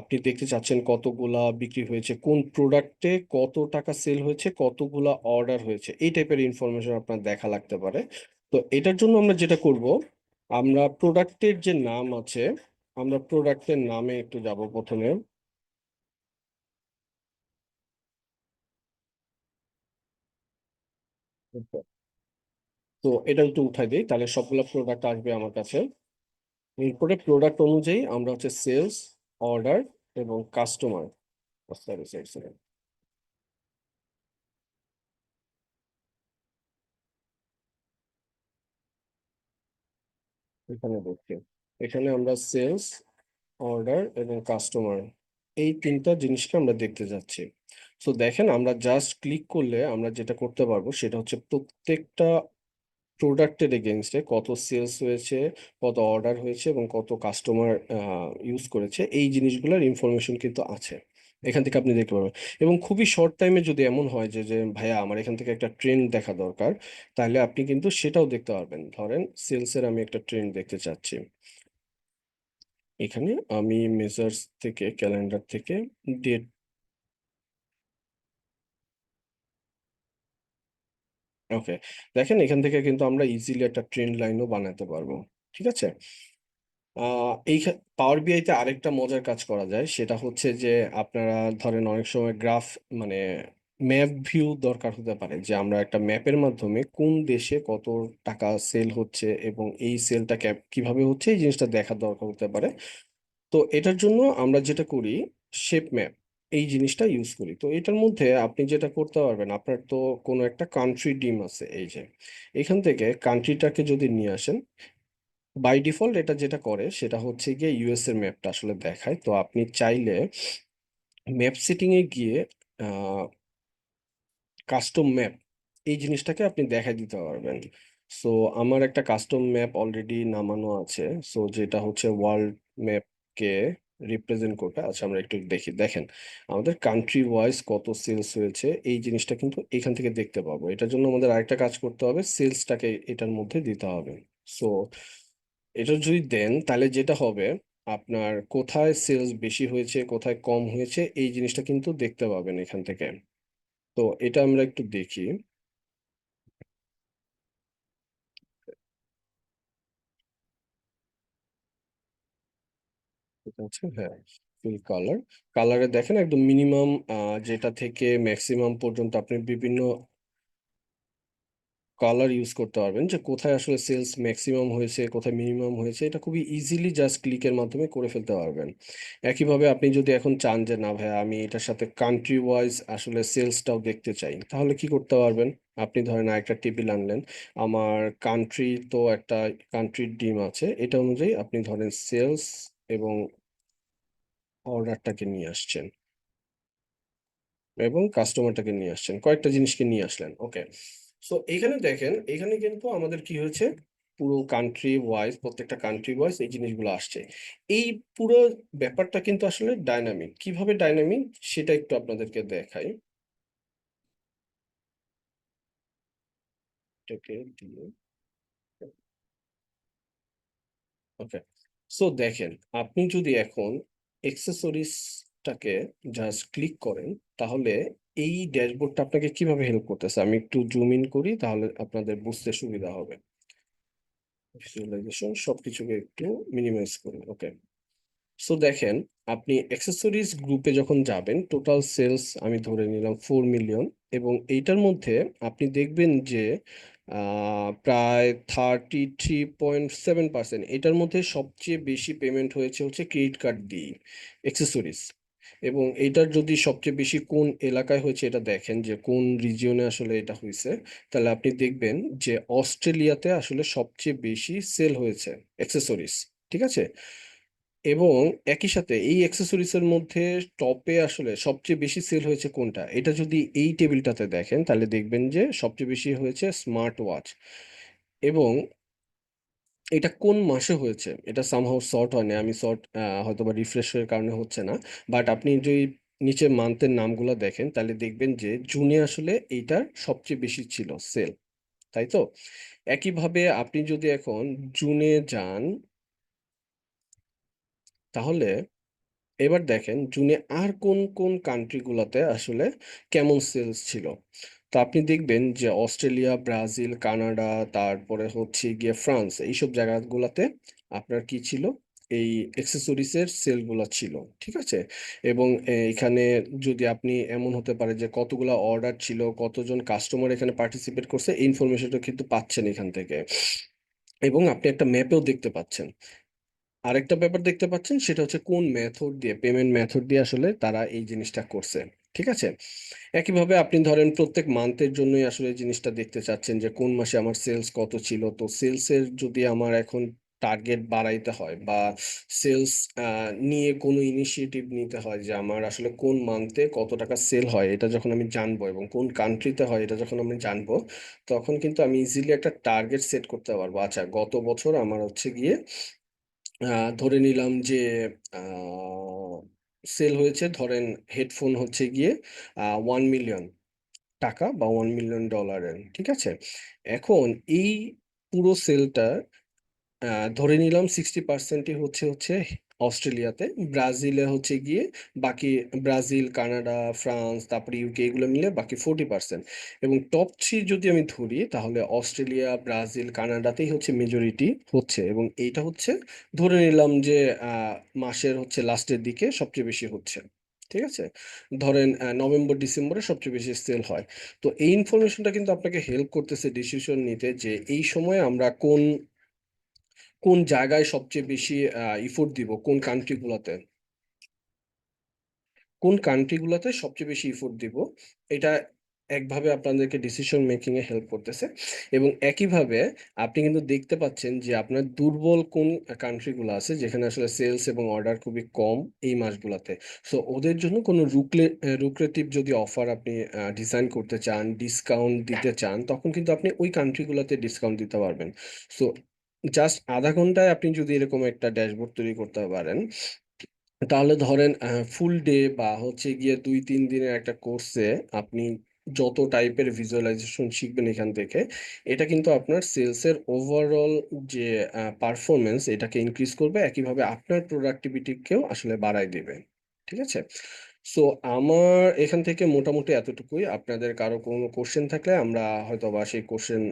[SPEAKER 2] আপনি দেখতে চাচ্ছেন কতগুলা বিক্রি হয়েছে, কোন প্রোডাক্টে কত টাকা সেল হয়েছে, কতগুলা অর্ডার হয়েছে, এই টাইপের ইনফরমেশন আপনার দেখা লাগতে পারে। তো এটার জন্য আমরা যেটা করব, আমরা প্রোডাক্টের যে নাম আছে, আমরা প্রোডাক্টের নামে একটু যাব প্রথমে। তো এটা একটু উঠাই দিই, তাহলে সবগুলো প্রোডাক্ট আসবে আমার কাছে। এরপরে প্রোডাক্ট অনুযায়ী আমরা হচ্ছে সেলস, অর্ডার এবং কাস্টমার, সরি সরি সরি, এখানে দেখছি, এখানে আমরা সেলস, অর্ডার এবং কাস্টমার, এই তিনটা জিনিসকে আমরা দেখতে যাচ্ছি। সো দেখেন, আমরা জাস্ট ক্লিক করলে আমরা যেটা করতে পারবো সেটা হচ্ছে প্রত্যেকটা প্রোডাক্টের এগেনস্টে কত সেলস হয়েছে, কত অর্ডার হয়েছে এবং কত কাস্টমার ইউজ করেছে, এই জিনিসগুলোর ইনফরমেশন কিন্তু আছে। এখান থেকে আপনি দেখতে পারবেন। এবং খুবই শর্ট টাইমে যদি এমন হয় যে যে ভাইয়া আমার এখান থেকে একটা ট্রেন্ড দেখা দরকার, তাহলে আপনি কিন্তু সেটাও দেখতে পারবেন। ধরেন সেলসের আমি একটা ট্রেন্ড দেখতে চাচ্ছি, এখানে আমি মেজার্স থেকে, ক্যালেন্ডার থেকে ডেট, ওকে, দেখেন এখান থেকে কিন্তু আমরা ইজিলি একটা ট্রেন্ড লাইনও বানাতে পারবো। ঠিক আছে। এই পাওয়ার বিআইতে আরেকটা মজার কাজ করা যায়, সেটা হচ্ছে যে আপনারা ধরেন অনেক সময় গ্রাফ মানে ম্যাপ ভিউ দরকার হতে পারে, যে আমরা একটা ম্যাপের মাধ্যমে কোন দেশে কত টাকা সেল হচ্ছে এবং এই সেলটা কিভাবে হচ্ছে এই জিনিসটা দেখার দরকার হতে পারে। তো এটার জন্য আমরা যেটা করি, শেপ ম্যাপ, এই জিনিসটা ইউজ করি। তো এটার মধ্যে আপনি যেটা করতে পারবেন, আপনার তো কোনো একটা কান্ট্রি ডিম আছে, এই যে এখান থেকে কান্ট্রিটাকে যদি নিয়ে আসেন, বাই ডিফল্ট এটা যেটা করে সেটা হচ্ছে গিয়ে ইউএস এর ম্যাপটা আসলে দেখায়। তো আপনি চাইলে ম্যাপ সেটিং এ গিয়ে কাস্টম ম্যাপ, এই জিনিসটাকে আপনি দেখাই দিতে পারবেন। সো আমার একটা কাস্টম ম্যাপ অলরেডি নামানো আছে, সো যেটা হচ্ছে ওয়ার্ল্ড ম্যাপকে রিপ্রেজেন্ট করবে। আচ্ছা আমরা একটু দেখি, দেখেন আমাদের কান্ট্রি ওয়াইজ কত সেলস হয়েছে এই জিনিসটা কিন্তু এখান থেকে দেখতে পাবো। এটার জন্য আমাদের আরেকটা কাজ করতে হবে, সেলসটাকে এটার মধ্যে দিতে হবে। সো এটা যদি দেন তাহলে যেটা হবে, আপনার কোথায় সেলস বেশি হয়েছে কোথায় কম হয়েছে এই জিনিসটা কিন্তু দেখতে পাবেন এখান থেকে। তো এটা আমরা একটু দেখি। ঠিক আছে, হ্যাঁ, ফিল কালার, কালারে দেখেন একদম মিনিমাম যেটা থেকে ম্যাক্সিমাম পর্যন্ত আপনি বিভিন্ন কালার ইউজ করতে পারবেন, যে কোথায় আসলে সেলস ম্যাক্সিমাম হয়েছে কোথায় মিনিমাম হয়েছে, এটা খুবই ইজিলি জাস্ট ক্লিকের মাধ্যমে করে ফেলতে পারবেন। একইভাবে আপনি যদি এখন চান যে না ভাই আমি এটার সাথে কান্ট্রি ওয়াইজ আসলে সেলসটাও দেখতে চাই, তাহলে কি করতে পারবেন, আপনি ধরেন একটা টেবিল আনলেন, আমার কান্ট্রি তো একটা কান্ট্রির ডিম আছে, এটা অনুযায়ী আপনি ধরেন সেলস এবং অর্ডারটাকে নিয়ে আসছেন এবং কাস্টমারটাকে নিয়ে আসছেন, কয়েকটা জিনিসকে নিয়ে আসলেন, ওকে। সো এখানে দেখেন, এখানে কিন্তু আমাদের কি হয়েছে, পুরো কান্ট্রি ওয়াইজ প্রত্যেকটা কান্ট্রি ওয়াইজ এই জিনিসগুলো আসছে। এই পুরো ব্যাপারটা কিন্তু আসলে ডাইনামিক, কিভাবে ডাইনামিক সেটা একটু আপনাদেরকে দেখাই। এটাকে দিয়ে, ওকে। সো দেখেন, আপনি যদি এখন এক্সেসরিজটাকে জাস্ট ক্লিক করেন, তাহলে এই ড্যাশবোর্ডটা আপনাকে কিভাবে হেল্প করতেছে আমি একটু জুম ইন করি, তাহলে আপনাদের বুঝতে সুবিধা হবে। ভিজুয়ালাইজেশন সবকিছুকে একটু মিনিমাইজ করি, ওকে। সো দেখেন, আপনি অ্যাক্সেসরিজ গ্রুপে যখন যাবেন, টোটাল সেলস আমি ধরে নিলাম 4 মিলিয়ন, এবং এইটার মধ্যে আপনি দেখবেন যে প্রায় 33.7%, এটার মধ্যে সবচেয়ে বেশি পেমেন্ট হয়েছে হচ্ছে ক্রেডিট কার্ড দিয়ে অ্যাক্সেসরিজ। এবং এইটার যদি সবচেয়ে বেশি কোন এলাকায় হয়েছে এটা দেখেন, যে কোন রিজিয়নে আসলে এটা হয়েছে, তাহলে আপনি দেখবেন যে অস্ট্রেলিয়াতে আসলে সবচেয়ে বেশি সেল হয়েছে অ্যাক্সেসরিজ। ঠিক আছে। এবং একই সাথে এই অ্যাক্সেসরিজ এর মধ্যে টপে আসলে সবচেয়ে বেশি সেল হয়েছে কোনটা, এটা যদি এই টেবিলটাতে দেখেন তাহলে দেখবেন যে সবচেয়ে বেশি হয়েছে স্মার্ট ওয়াচ। এবং এটা কোন মাসে হয়েছে এটা সামহাউ শর্ট হয় না, আমি শর্ট হয়তো বা রিফ্রেশের কারণে হচ্ছে না, বাট আপনি যদি নিচে মান্থের নামগুলো দেখেন তাহলে দেখবেন যে জুনে আসলে এইটার সবচেয়ে বেশি ছিল সেল। তাই তো? একইভাবে আপনি যদি এখন জুনে যান, তাহলে এবার দেখেন জুনে আর কোন কোন কান্ট্রি গুলাতে আসলে কেমন সেলস ছিল। তো আপনি দেখবেন যে অস্ট্রেলিয়া, ব্রাজিল, কানাডা, তারপরে হচ্ছে গিয়ে ফ্রান্স, এইসব জায়গাগুলাতে আপনার কি ছিল, এই অ্যাক্সেসরিজের সেলগুলা ছিল। ঠিক আছে? এবং এখানে যদি আপনি এমন হতে পারে যে কতগুলা অর্ডার ছিল, কতজন কাস্টমার এখানে পার্টিসিপেট করছে, এই ইনফরমেশনটা কিন্তু পাচ্ছেন এখান থেকে। এবং আপনি একটা ম্যাপেও দেখতে পাচ্ছেন। আরেকটা ব্যাপার দেখতে পাচ্ছেন, সেটা হচ্ছে কোন মেথড দিয়ে, পেমেন্ট মেথড দিয়ে আসলে তারা এই জিনিসটা করছে। ঠিক আছে? একইভাবে আপনি ধরেন প্রত্যেক মান্থের জন্যই আসলে এই জিনিসটা দেখতে চাচ্ছেন যে কোন মাসে আমার সেলস কত ছিল। তো সেলসের যদি আমার এখন টার্গেট বাড়াইতে হয়, বা সেলস নিয়ে কোনো ইনিশিয়েটিভ নিতে হয়, যে আমার আসলে কোন মান্থে কত টাকা সেল হয়, এটা যখন আমি জানবো এবং কোন কান্ট্রিতে হয় এটা যখন আমি জানবো, তখন কিন্তু আমি ইজিলি একটা টার্গেট সেট করতে পারবো। আচ্ছা, গত বছর আমার হচ্ছে গিয়ে ধরে নিলাম যে সেল হয়েছে, ধরেন হেডফোন হচ্ছে গিয়ে 1 মিলিয়ন টাকা বা $1 মিলিয়ন। ঠিক আছে? এখন এই পুরো সেলটা ধরে নিলাম 60%ই হচ্ছে হচ্ছে অস্ট্রেলিয়াতে, ব্রাজিলে হচ্ছে গিয়ে বাকি, ব্রাজিল, কানাডা, ফ্রান্স, তারপরে ইউকে, এগুলো মিলে বাকি 40%। এবং টপ থ্রি যদি আমি ধরি, তাহলে অস্ট্রেলিয়া, ব্রাজিল, কানাডাতেই হচ্ছে মেজরিটি হচ্ছে। এবং এইটা হচ্ছে ধরে নিলাম যে মাসের হচ্ছে লাস্টের দিকে সবচেয়ে বেশি হচ্ছে। ঠিক আছে? ধরেন নভেম্বর ডিসেম্বরে সবচেয়ে বেশি সেল হয়। তো এই ইনফরমেশনটা কিন্তু আপনাকে হেল্প করতেছে ডিসিশন নিতে, যে এই সময় আমরা কোন কোন জায়গায় সবচেয়ে বেশি ইফোর্ট দিব, কোন কান্ট্রিগুলোতে সবচেয়ে বেশি ইফোর্ট দিব। এটা একভাবে আপনাদেরকে ডিসিশন মেকিং এ হেল্প করতেছে। এবং একইভাবে আপনি কিন্তু দেখতে পাচ্ছেন যে আপনার দুর্বল কোন কান্ট্রিগুলো আছে, যেখানে আসলে সেলস এবং অর্ডার খুবই কম এই মাসগুলোতে। সো ওদের জন্য কোনো রুক্রেটিভ যদি অফার আপনি ডিজাইন করতে চান, ডিসকাউন্ট দিতে চান, তখন কিন্তু আপনি ওই কান্ট্রিগুলোতে ডিসকাউন্ট দিতে পারবেন। সো জাস্ট আধা ঘন্টায় আপনি যদি এরকম একটা ড্যাশবোর্ড তৈরি করতে পারেন, তাহলে ধরেন ফুল ডে বা হচ্ছে গিয়ে 2-3 দিনের একটা কোর্সে আপনি যত টাইপের ভিজুয়ালাইজেশন শিখবেন এখান থেকে, এটা কিন্তু আপনার সেলসের ওভারঅল যে পারফরমেন্স, এটাকে ইনক্রিজ করবে, একইভাবে আপনার প্রোডাক্টিভিটিকেও আসলে বাড়ায় দেবে। ঠিক আছে? সো আমার এখান থেকে মোটামুটি এতটুকুই। আপনাদের কারো কোনো কোশ্চেন থাকলে আমরা হয়তো বা সেই কোশ্চেন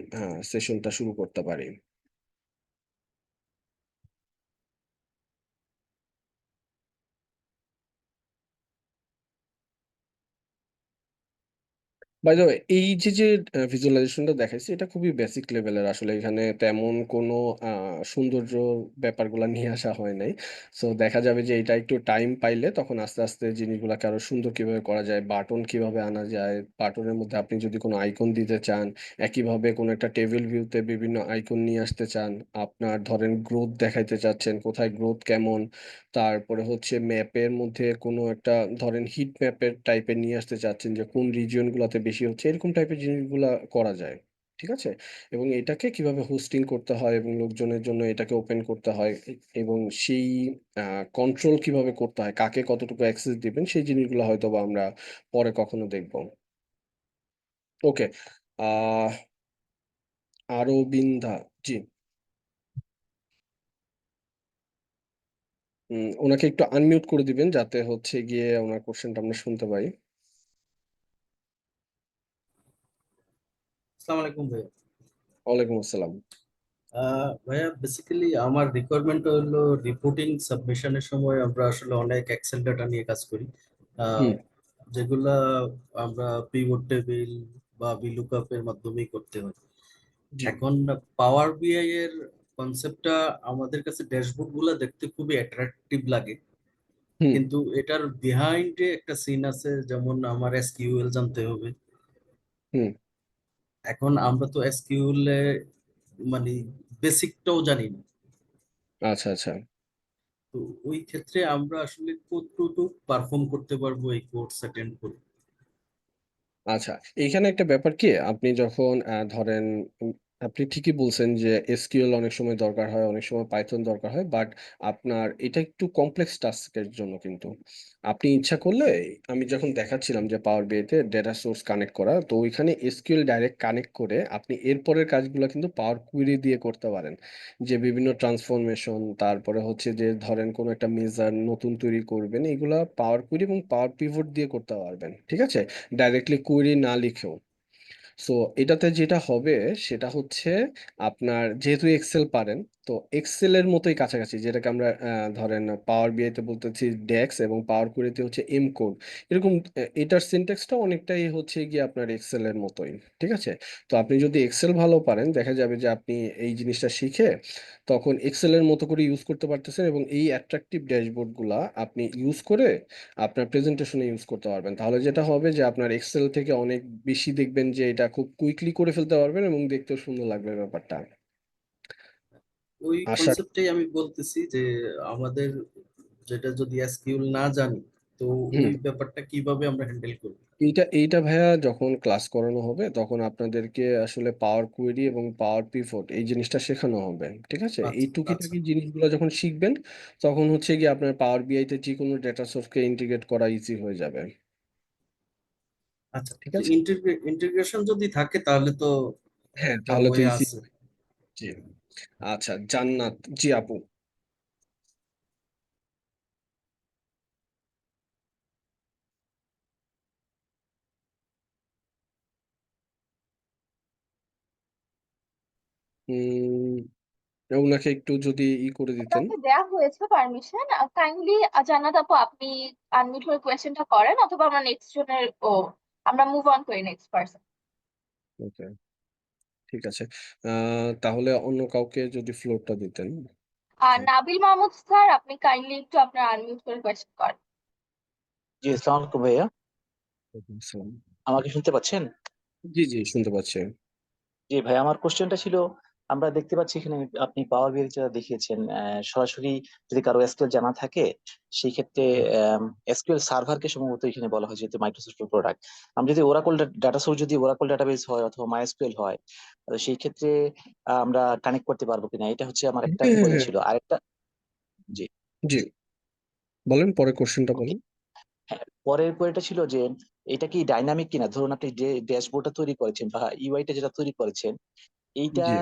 [SPEAKER 2] সেশনটা শুরু করতে পারি। বাই দ্য ওয়ে, এই যে যে ভিজুয়ালাইজেশনটা দেখাইছি, এটা খুবই বেসিক লেভেলের। আসলে এখানে তেমন কোনো সৌন্দর্য ব্যাপারগুলো নিয়ে আসা হয় নাই। সো দেখা যাবে যে এটা একটু টাইম পাইলে তখন আস্তে আস্তে জিনিসগুলোকে আরো সুন্দর কিভাবে করা যায়, বাটন কিভাবে আনা যায়, বাটনের মধ্যে আপনি যদি কোনো আইকন দিতে চান, একইভাবে কোনো একটা টেবিল ভিউতে বিভিন্ন আইকন নিয়ে আসতে চান, আপনার ধরেন গ্রোথ দেখাইতে চাচ্ছেন, কোথায় গ্রোথ কেমন, তারপরে হচ্ছে ম্যাপের মধ্যে কোনো একটা ধরেন হিট ম্যাপের টাইপের নিয়ে আসতে চাচ্ছেন, যে কোন রিজিয়ন গুলাতে বেশি হচ্ছে, এরকম টাইপের জিনিসগুলা করা যায়। ঠিক আছে? এবং এটাকে কিভাবে হোস্টিং করতে হয় এবং লোকজনের জন্য এটাকে ওপেন করতে হয়, এবং সেই কন্ট্রোল কিভাবে করতে হয়, কাকে কতটুকু অ্যাক্সেস দিবেন, সেই জিনিসগুলো হয়তো বা আমরা পরে কখনো দেখবো। ওকে। আহ আরবিন্দা, জি। ওনাকে একটু আনমিউট করে দিবেন, যাতে হচ্ছে গিয়ে ওনার কোশ্চেনটা আমরা শুনতে পাই।
[SPEAKER 3] আসসালামু আলাইকুম ভাইয়া।
[SPEAKER 2] ওয়ালাইকুম আসসালাম।
[SPEAKER 3] ভাইয়া বেসিক্যালি আমার রিকোয়ারমেন্ট হলো রিপোর্টিং সাবমিশনের সময় আমরা আসলে অনেক এক্সেল ডাটা নিয়ে কাজ করি, আহ,
[SPEAKER 2] হুম।
[SPEAKER 3] যেগুলা আমরা পিভট টেবিল বা ভিলুকআপ এর মাধ্যমেই করতে হয়।
[SPEAKER 2] জি।
[SPEAKER 3] এখন পাওয়ার বিআই এর কনসেপ্টটা আমাদের কাছে ড্যাশবোর্ড গুলা দেখতে খুবই অ্যাট্রাকটিভ লাগে,
[SPEAKER 2] হুম।
[SPEAKER 3] কিন্তু এটার বিহাইন্ডে একটা সিন আছে, যেমন আমার এসকিউএল জানতে হবে।
[SPEAKER 2] হুম।
[SPEAKER 3] এখন আমরা তো এসকিউএল মানে বেসিকটাও জানি না।
[SPEAKER 2] আচ্ছা, আচ্ছা।
[SPEAKER 3] তো ওই ক্ষেত্রে আমরা আসলে কতটুকু পারফর্ম করতে পারবো এই কোর্স অ্যাটেন্ড করে?
[SPEAKER 2] আচ্ছা, এইখানে একটা ব্যাপার কি, আপনি যখন ধরেন আপনি ঠিকই বলছেন যে এসকিউএল অনেক সময় দরকার হয়, অনেক সময় পাইথন দরকার হয়, বাট আপনার এটা একটু কমপ্লেক্স টাস্কের জন্য। কিন্তু আপনি ইচ্ছা করলে, আমি যখন দেখাচ্ছিলাম যে পাওয়ার বিআইতে ডেটা সোর্স কানেক্ট করা, তো ওইখানে এসকিউএল ডাইরেক্ট কানেক্ট করে আপনি এরপরের কাজগুলো কিন্তু পাওয়ার কুয়েরি দিয়ে করতে পারেন। যে বিভিন্ন ট্রান্সফরমেশন, তারপরে হচ্ছে যে ধরেন কোনো একটা মেজার নতুন তৈরি করবেন, এগুলা পাওয়ার কুয়েরি এবং পাওয়ার পিভট দিয়ে করতে পারবেন, ঠিক আছে, ডাইরেক্টলি কুয়েরি না লিখেও। সো এটাতে যেটা হবে সেটা হচ্ছে, আপনার যেহেতু এক্সেল পারেন, তো এক্সেলের মতোই কাছাকাছি, যেটাকে আমরা ধরেন পাওয়ার বিআইতে বলতেছি ডেক্স, এবং পাওয়ার কুয়েরিতে হচ্ছে এম কোড, এরকম। এটার সিনট্যাক্সটা অনেকটাই হচ্ছে গিয়ে আপনার এক্সেলের মতোই, ঠিক আছে। তো আপনি যদি এক্সেল ভালো পারেন, দেখা যাবে যে আপনি এই জিনিসটা শিখে তখন এক্সেলের মতো করে ইউজ করতে পারতেছেন, এবং এই অ্যাট্রাকটিভ ড্যাশবোর্ডগুলা আপনি ইউজ করে আপনার প্রেজেন্টেশনে ইউজ করতে পারবেন। তাহলে যেটা হবে যে আপনার এক্সেল থেকে অনেক বেশি দেখবেন যে এটা খুব কুইকলি করে ফেলতে পারবেন, এবং দেখতেও সুন্দর লাগবে ব্যাপারটা।
[SPEAKER 3] ওই
[SPEAKER 2] আশা
[SPEAKER 3] কনসেপ্টটাই আমি বলতেছি যে আমাদের যেটা যদি এসকিউএল না জানি, তো ওই
[SPEAKER 2] হুম,
[SPEAKER 3] ব্যাপারটা কিভাবে আমরা হ্যান্ডেল করব?
[SPEAKER 2] এইটা ভাইয়া যখন ক্লাস করানো হবে তখন আপনাদেরকে আসলে পাওয়ার কুয়েরি এবং পাওয়ার পিভট এই জিনিসটা শেখানো হবে, ঠিক আছে। এই
[SPEAKER 3] আচ্ছা, আচ্ছা,
[SPEAKER 2] টুকিটাকি জিনিসগুলো যখন শিখবেন, তখন হচ্ছে গিয়ে আপনার পাওয়ার বিআইতে যে কোনো ডেটা সোর্সকে ইন্টিগ্রেট করা ইজি হয়ে যাবে,
[SPEAKER 3] আচ্ছা।
[SPEAKER 2] ঠিক
[SPEAKER 3] তো
[SPEAKER 2] আছে।
[SPEAKER 3] ইন্টিগ্রেশন যদি থাকে তাহলে তো
[SPEAKER 2] হ্যাঁ,
[SPEAKER 3] একটা
[SPEAKER 2] তাহলে তো
[SPEAKER 3] ওয়ে
[SPEAKER 2] ইজি।
[SPEAKER 3] আছে।
[SPEAKER 2] জি। আচ্ছা, জান্নাত জি আপু। উম ওনাকে একটু যদি করে দিতেন।
[SPEAKER 1] আপনাকে দেয়া হয়েছে পারমিশন। কাইন্ডলি জান্নাত আপু, আপনি আনমিউট হয়ে কোয়েশ্চেনটা করেন, অথবা আমরা নেক্সট জনের আমরা মুভ অন করি নেক্সট পার্সন।
[SPEAKER 2] ওকে, ঠিক আছে। তাহলে অন্য কাউকে যদি ফ্লোরটা দিতেন।
[SPEAKER 1] আর নাবিল মাহমুদ স্যার, আপনি কাইন্ডলি একটু আপনার আনমিউট করে কোয়েশ্চেন করেন।
[SPEAKER 4] জি, আসসালামু আলাইকুম ভাইয়া।
[SPEAKER 2] ওয়ালাইকুম আসসালাম।
[SPEAKER 4] আমাকে শুনতে পাচ্ছেন?
[SPEAKER 2] জি জি, শুনতে পাচ্ছি।
[SPEAKER 4] জি ভাই, আমার কোশ্চেনটা ছিল, আমরা দেখতে পাচ্ছি এখানে আপনি পাওয়ার বিআই যেটা দেখিয়েছেন, সরাসরি যদি কারো এসকিউএল জানা থাকে সেই ক্ষেত্রে এসকিউএল সার্ভারকে সম্ভবত এখানে বলা হয়, যেহেতু মাইক্রোসফটের প্রোডাক্ট। আমরা যদি ওরাকল ডাটা সোর্স, যদি ওরাকল ডাটাবেস হয় অথবা মাইএসকিউএল হয়, তো সেই ক্ষেত্রে আমরা কানেক্ট করতে পারবো কিনা, এটা হচ্ছে আমার একটা
[SPEAKER 2] হ্যাঁ হ্যাঁ
[SPEAKER 4] কোয়েরি
[SPEAKER 2] হ্যাঁ,
[SPEAKER 4] ছিল। আরেকটা, জি,
[SPEAKER 2] জি বলেন, পরে কোশ্চেনটা
[SPEAKER 4] ওকে।
[SPEAKER 2] বলেন।
[SPEAKER 4] হ্যাঁ, পরের কোয়েরিটা ছিল যে এটা কি ডাইনামিক কিনা, ধরুন আপনি যে ড্যাশবোর্ডটা তৈরি করেছেন বা ইউআইটা যেটা তৈরি করেছেন, এইটা
[SPEAKER 2] জি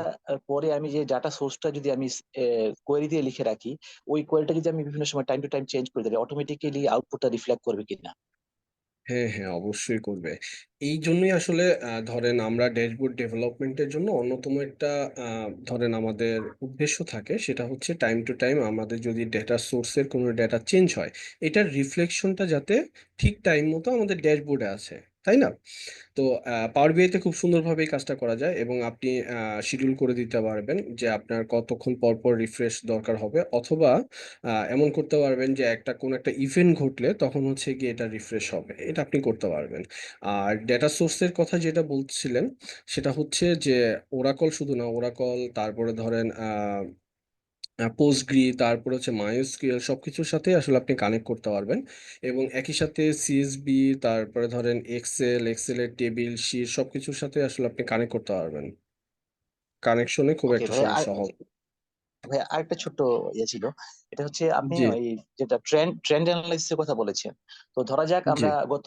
[SPEAKER 4] পরে আমি যে ডাটা সোর্সটা যদি আমি কোয়েরি দিয়ে লিখে রাখি, ওই কোয়েরিটা যদি আমি বিভিন্ন সময় টাইম টু টাইম চেঞ্জ করে দিই, অটোমেটিক্যালি আউটপুটটা রিফ্লেক্ট করবে কিনা?
[SPEAKER 2] হ্যাঁ হ্যাঁ, অবশ্যই করবে। এই জন্যই আসলে ধরেন আমরা ড্যাশবোর্ড ডেভেলপমেন্টের জন্য অন্যতম একটা ধরেন আমাদের উদ্দেশ্য থাকে, সেটা হচ্ছে টাইম টু টাইম আমাদের যদি ডেটা সোর্সের কোনো ডেটা চেঞ্জ হয়, এটার রিফ্লেকশনটা যাতে ঠিক টাইম মতো আমাদের ড্যাশবোর্ডে আছে, তাই না। তো পাওয়ার বিআইতে খুব সুন্দরভাবে এই কাজটা করা যায়, এবং আপনি শিডিউল করে দিতে পারবেন যে আপনার কতক্ষণ পর পর রিফ্রেশ দরকার হবে, অথবা এমন করতে পারবেন যে কোনো একটা ইভেন্ট ঘটলে তখন হচ্ছে গিয়ে এটা রিফ্রেশ হবে, এটা আপনি করতে পারবেন। আর ডেটা সোর্সের কথা যেটা বলছিলেন, সেটা হচ্ছে যে ওরাকল শুধু না, ওরাকল তারপরে ধরেন পোস্টগ্রি, তারপরে হচ্ছে মাইস্কুয়েল, সবকিছুর সাথে আসলে আপনি কানেক্ট করতে পারবেন, এবং একই সাথে সিএসবি, তারপরে ধরেন এক্সেলের টেবিল শিট সবকিছুর সাথে আসলে আপনি কানেক্ট করতে পারবেন। কানেকশনে খুব
[SPEAKER 4] ওকে
[SPEAKER 2] একটা
[SPEAKER 4] ভাই, আর
[SPEAKER 2] সমস্যা হবে।
[SPEAKER 4] ভাই আরেকটা ছোট্ট ইয়ে ছিল। এটা হচ্ছে আপনি
[SPEAKER 2] জি
[SPEAKER 4] ওই যেটা ট্রেন্ড ট্রেন্ড অ্যানালাইসিসের কথা বলেছেন, তো ধরা যাক
[SPEAKER 2] জি।
[SPEAKER 4] আমরা গত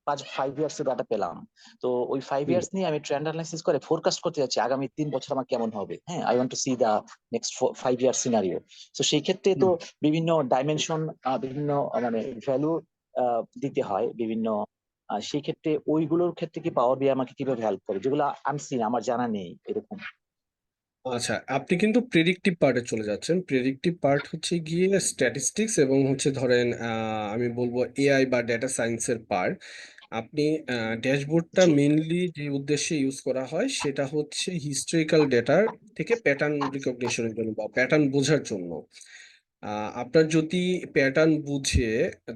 [SPEAKER 4] 5 ইয়ার্স এর ডাটা পেলাম। তো ওই ফাইভ
[SPEAKER 2] হুম।
[SPEAKER 4] ইয়ার্স নিয়ে আমি ট্রেন্ড অ্যানালাইসিস করে ফোরকাস্ট করতে যাচ্ছি আগামী 3 বছর আমার কেমন হবে। হ্যাঁ, I want to see the next 5 year scenario. তো সেই ক্ষেত্রে তো
[SPEAKER 2] হুম।
[SPEAKER 4] বিভিন্ন ডাইমেনশন, বিভিন্ন মানে ভ্যালু দিতে হয় বিভিন্ন। সেই ক্ষেত্রে ওইগুলোর ক্ষেত্রে কি পাওয়ার বিআই আমাকে কিভাবে হেল্প করে, যেগুলো আনসিন, আমার জানা নেই এরকম?
[SPEAKER 2] আচ্ছা, আপনি কিন্তু প্রেডিক্টিভ পার্টে চলে যাচ্ছেন। প্রেডিক্টিভ পার্ট হচ্ছে গিয়ে স্ট্যাটিস্টিক্স, এবং হচ্ছে ধরেন আমি বলবো এআই বা ডেটা সায়েন্সের পার্ট। আপনি ড্যাশবোর্ডটা
[SPEAKER 4] জি,
[SPEAKER 2] মেইনলি যে উদ্দেশ্যে ইউজ করা হয় সেটা হচ্ছে হিস্টোরিক্যাল ডেটার থেকে প্যাটার্ন রিকগনিশনের জন্য বা প্যাটার্ন বোঝার জন্য। আপনার যদি প্যাটার্ন বুঝে,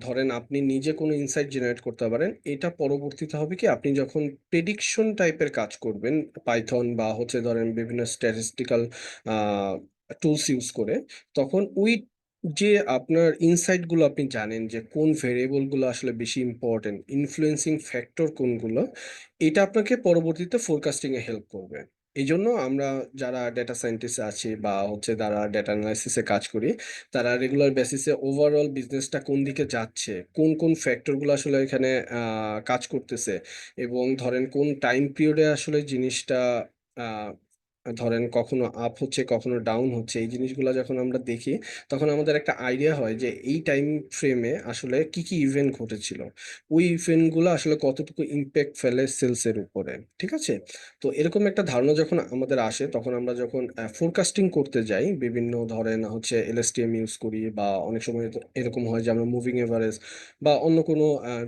[SPEAKER 2] ধরেন আপনি নিজে কোনো ইনসাইট জেনারেট করতে পারেন, এটা পরবর্তীতে হবে কি, আপনি যখন প্রেডিকশন টাইপের কাজ করবেন পাইথন বা হচ্ছে ধরেন বিভিন্ন স্ট্যাটিস্টিক্যাল টুলস ইউজ করে, তখন ওই যে আপনার ইনসাইট গুলো আপনি জানেন যে কোন ভেরিয়েবল গুলো আসলে বেশি ইম্পর্টেন্ট, ইনফ্লুয়েন্সিং ফ্যাক্টর কোনগুলো, এটা আপনাকে পরবর্তীতে ফোরকাস্টিং এ হেল্প করবে। এই জন্য আমরা যারা ডেটা সায়েন্টিস্ট আছি বা হচ্ছে যারা ডেটা অ্যানালাইসিসে কাজ করি, তারা রেগুলার বেসিসে ওভারঅল বিজনেসটা কোন দিকে যাচ্ছে, কোন কোন ফ্যাক্টরগুলো আসলে এখানে কাজ করতেছে, এবং ধরেন কোন টাইম পিরিয়ডে আসলে জিনিসটা আহ, ধরেন কখনো আপ হচ্ছে কখনো ডাউন হচ্ছে, এই জিনিসগুলো যখন আমরা দেখি, তখন আমাদের একটা আইডিয়া হয় যে এই টাইম ফ্রেমে আসলে কি কি ইভেন্ট ঘটেছিল, ওই ইভেন্টগুলো আসলে কতটুকু ইম্প্যাক্ট ফেলে সেলসের উপরে। ঠিক আছে? তো এরকম একটা ধারণা যখন আমাদের আসে, তখন আমরা যখন ফোরকাস্টিং করতে যাই, বিভিন্ন ধরেন হচ্ছে এলএসটিএম ইউজ করি, বা অনেক সময় তো এরকম হয় যে আমরা মুভিং এভারেজ বা অন্য কোনো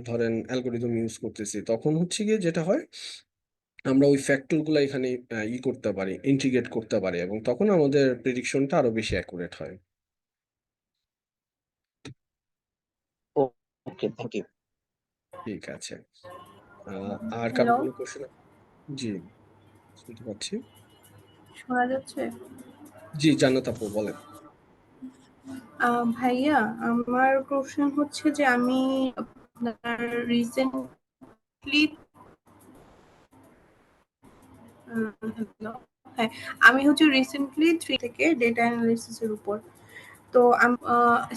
[SPEAKER 2] ধরেন অ্যালগোরিদম ইউজ করতেছি, তখন হচ্ছে গিয়ে যেটা হয়, আমরা ওই ফ্যাক্টরগুলো এখানে করতে পারি, ইন্টিগ্রেট করতে পারি, এবং তখন আমাদের প্রেডিকশনটা আরো বেশি অ্যাকুরেট হয়।
[SPEAKER 4] ওকে, থ্যাংক ইউ।
[SPEAKER 2] ঠিক আছে। আর কারো
[SPEAKER 5] হ্যালো,
[SPEAKER 2] কোনো কোশ্চেন? জি, শুনতে পাচ্ছি।
[SPEAKER 5] শোনা যাচ্ছে?
[SPEAKER 2] জি, জান্নাত আপু বলেন।
[SPEAKER 5] ভাইয়া, আমার কোশ্চেন হচ্ছে যে আমি আপনার রিসেন্টলি হ্যালো, হ্যাঁ, আমি হচ্ছে রিসেন্টলি 3 থেকে ডেটা অ্যানালিসিস এর উপর। তো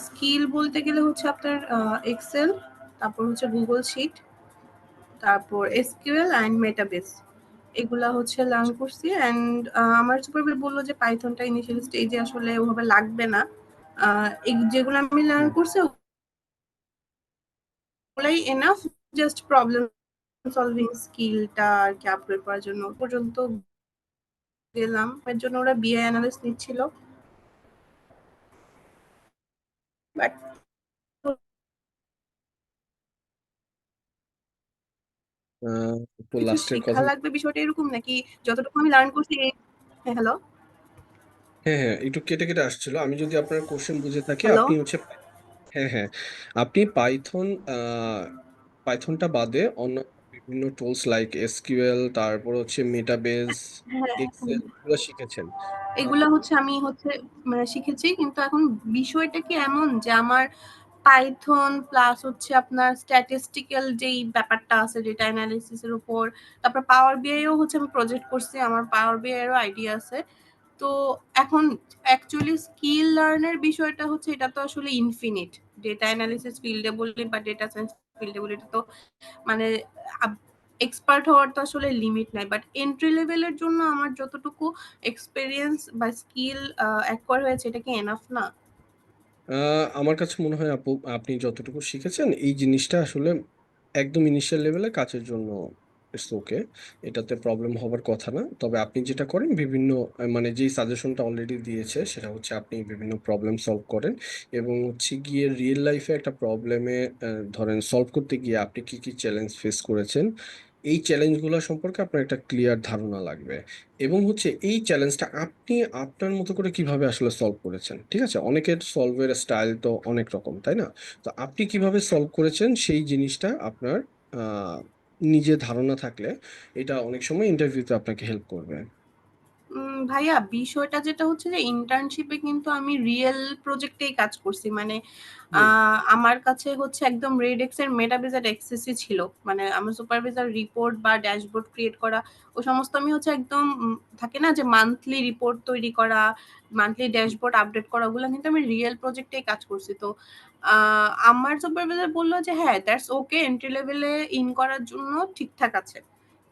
[SPEAKER 5] স্কিল বলতে গেলে হচ্ছে আপনার এক্সেল, তারপর হচ্ছে গুগল শিট, তারপর এসকিউএল অ্যান্ড মেটাবেস, এগুলা হচ্ছে লার্ন করছি। অ্যান্ড আমার সুপারভাইজার বললো যে পাইথনটা ইনিশিয়াল স্টেজে আসলে ওভাবে লাগবে না। যেগুলো আমি লার্ন
[SPEAKER 2] হুম।
[SPEAKER 5] করছি ওগুলাই এনাফ, জাস্ট প্রবলেম সলভিং স্কিলটা আর কি আপগ্রেড করার জন্য পর্যন্ত গেলাম। এর জন্য ওরা বিআই অ্যানালিস্ট নিচ্ছিল, বাট
[SPEAKER 2] তো
[SPEAKER 5] কিছু
[SPEAKER 2] লাস্টের
[SPEAKER 5] শেখা
[SPEAKER 2] কথা।
[SPEAKER 5] লাগবে বিষয়টা এরকম নাকি যতটুকু আমি লার্ন করছি হ্যাঁ হ্যালো
[SPEAKER 2] হ্যাঁ, হ্যাঁ, একটু কেটে কেটে আসছিল। আমি যদি আপনার কোশ্চেন বুঝে থাকি,
[SPEAKER 5] হ্যালো
[SPEAKER 2] আপনি হচ্ছে হ্যাঁ, হ্যাঁ, আপনি পাইথনটা বাদে অন্য বিভিন্ন টুলস লাইক এসকিউএল, তারপর হচ্ছে মেটাবেস,
[SPEAKER 5] হ্যাঁ
[SPEAKER 2] এক্সেল, এগুলো শিখেছেন।
[SPEAKER 5] এগুলা হচ্ছে আমি হচ্ছে মানে শিখেছি, কিন্তু এখন বিষয়টা কি এমন যে আমার পাইথন প্লাস হচ্ছে আপনার স্ট্যাটিস্টিক্যাল যেই ব্যাপারটা আছে ডেটা অ্যানালিসিস এর উপর, তারপর পাওয়ার বিআইও হচ্ছে আমি প্রজেক্ট করছি, আমার পাওয়ার বিআই এরও আইডিয়া আছে। তো এখন অ্যাকচুয়ালি স্কিল লার্নের বিষয়টা হচ্ছে এটা তো আসলে ইনফিনিট, ডেটা অ্যানালিসিস ফিল্ডে বলি বা ডেটা সায়েন্স ফিল্ডে বলি, এটা তো মানে এক্সপার্ট হওয়ার তো আসলে লিমিট নাই। বাট এন্ট্রি লেভেলের জন্য আমার যতটুকু এক্সপেরিয়েন্স বা স্কিল অ্যাকোয়ার হয়েছে এটা কি এনাফ না?
[SPEAKER 2] আমার কাছে মনে হয় আপু, আপনি যতটুকু শিখেছেন এই জিনিসটা আসলে একদম ইনিশিয়াল লেভেলে কাজের জন্য ইটস ওকে, এটাতে প্রবলেম হবার কথা না। তবে আপনি যেটা করেন, বিভিন্ন মানে যেই সাজেশনটা অলরেডি দিয়েছে, সেটা হচ্ছে আপনি বিভিন্ন প্রবলেম সলভ করেন, এবং হচ্ছে গিয়ে রিয়েল লাইফে একটা প্রবলেমে ধরেন সলভ করতে গিয়ে আপনি কি কি চ্যালেঞ্জ ফেস করেছেন, এই চ্যালেঞ্জগুলো সম্পর্কে আপনার একটা ক্লিয়ার ধারণা লাগবে, এবং হচ্ছে এই চ্যালেঞ্জটা আপনি আপনার মতো করে কিভাবে আসলে সলভ করেছেন। ঠিক আছে? অনেকের সলভের স্টাইল তো অনেক রকম, তাই না? তো আপনি কিভাবে সলভ করেছেন সেই জিনিসটা আপনার আহ নিজে ধারণা থাকলে, এটা অনেক সময় ইন্টারভিউতে আপনাকে হেল্প করবে।
[SPEAKER 5] ভাইয়া, বিষয়টা যেটা হচ্ছে যে ইন্টার্নশিপে কিন্তু আমি রিয়েল প্রজেক্টেই কাজ করছি। মানে
[SPEAKER 2] হুম।
[SPEAKER 5] আমার কাছে হচ্ছে একদম রেডেক্স এর মেটাবেস এর অ্যাক্সেসই ছিল। মানে আমার সুপারভাইজার রিপোর্ট বা ড্যাশবোর্ড ক্রিয়েট করা ও সমস্ত আমি হচ্ছে একদম থাকে না যে মান্থলি রিপোর্ট তৈরি করা, মান্থলি ড্যাশবোর্ড আপডেট করা, ওগুলো কিন্তু আমি রিয়েল প্রজেক্টেই কাজ করছি। তো আমার সুপারভাইজার বললো যে হ্যাঁ, দ্যাটস ওকে, এন্ট্রি লেভেলে ইন করার জন্য ঠিকঠাক আছে।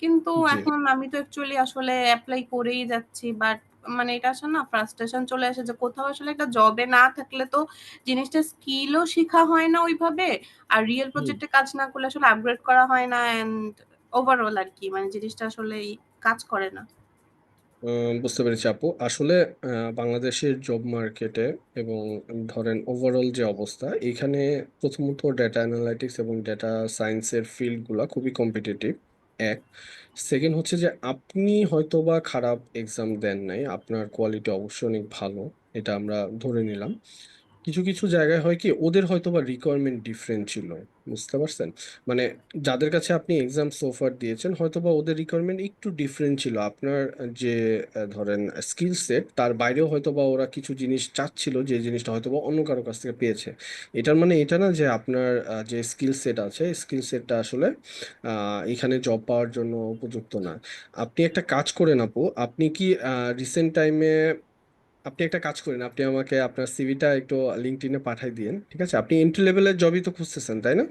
[SPEAKER 5] কিন্তু
[SPEAKER 2] জি।
[SPEAKER 5] এখন আমি তো অ্যাকচুয়ালি আসলে এপ্লাই করেই যাচ্ছি, বাট মানে এটা আসলে না ফ্রাস্ট্রেশন চলে আসে যে কোথাও আসলে একটা জবে না থাকলে তো জিনিসটা স্কিলও শেখা হয় না ওইভাবে, আর রিয়েল
[SPEAKER 2] হুম।
[SPEAKER 5] প্রজেক্টে কাজ না করলে আসলে আপগ্রেড করা হয় না, এন্ড ওভারঅল আর কি মানে জিনিসটা আসলে কাজ করে না।
[SPEAKER 2] বুঝতে পেরেছি আপু। আসলে বাংলাদেশের জব মার্কেটে এবং ধরেন ওভারঅল যে অবস্থা, এখানে প্রথমত ডেটা অ্যানালাইটিক্স এবং ডেটা সায়েন্সের ফিল্ডগুলো খুবই কম্পিটিটিভ। এক, সেকেন্ড হচ্ছে যে আপনি হয়তোবা খারাপ এক্সাম দেন নাই, আপনার কোয়ালিটি অবশ্যই অনেক ভালো, এটা আমরা ধরে নিলাম। কিছু কিছু জায়গায় হয় কি ওদের হয়তো বা রিকোয়ারমেন্ট ডিফারেন্ট ছিল, বুঝতে পারছেন? মানে যাদের কাছে আপনি এক্সাম সোফার দিয়েছেন হয়তো বা ওদের রিকোয়ারমেন্ট একটু ডিফারেন্ট ছিল, আপনার যে ধরেন স্কিল সেট তার বাইরেও হয়তো বা ওরা কিছু জিনিস চাচ্ছিল যে জিনিসটা হয়তো বা অন্য কারো কাছ থেকে পেয়েছে। এটার মানে এটা না যে আপনার যে স্কিল সেট আছে স্কিল সেটটা আসলে এখানে জব পাওয়ার জন্য উপযুক্ত না। আপনি একটা কাজ করেন আপু, আপনি কি রিসেন্ট টাইমে আপনি একটা কাজ করেন, আপনি আমাকে আপনার সিভিটা একটু লিঙ্কডইনে পাঠাই দিন, ঠিক আছে? আপনি এন্ট্রি লেভেলের জবই তো খুঁজতেছেন, তাই না?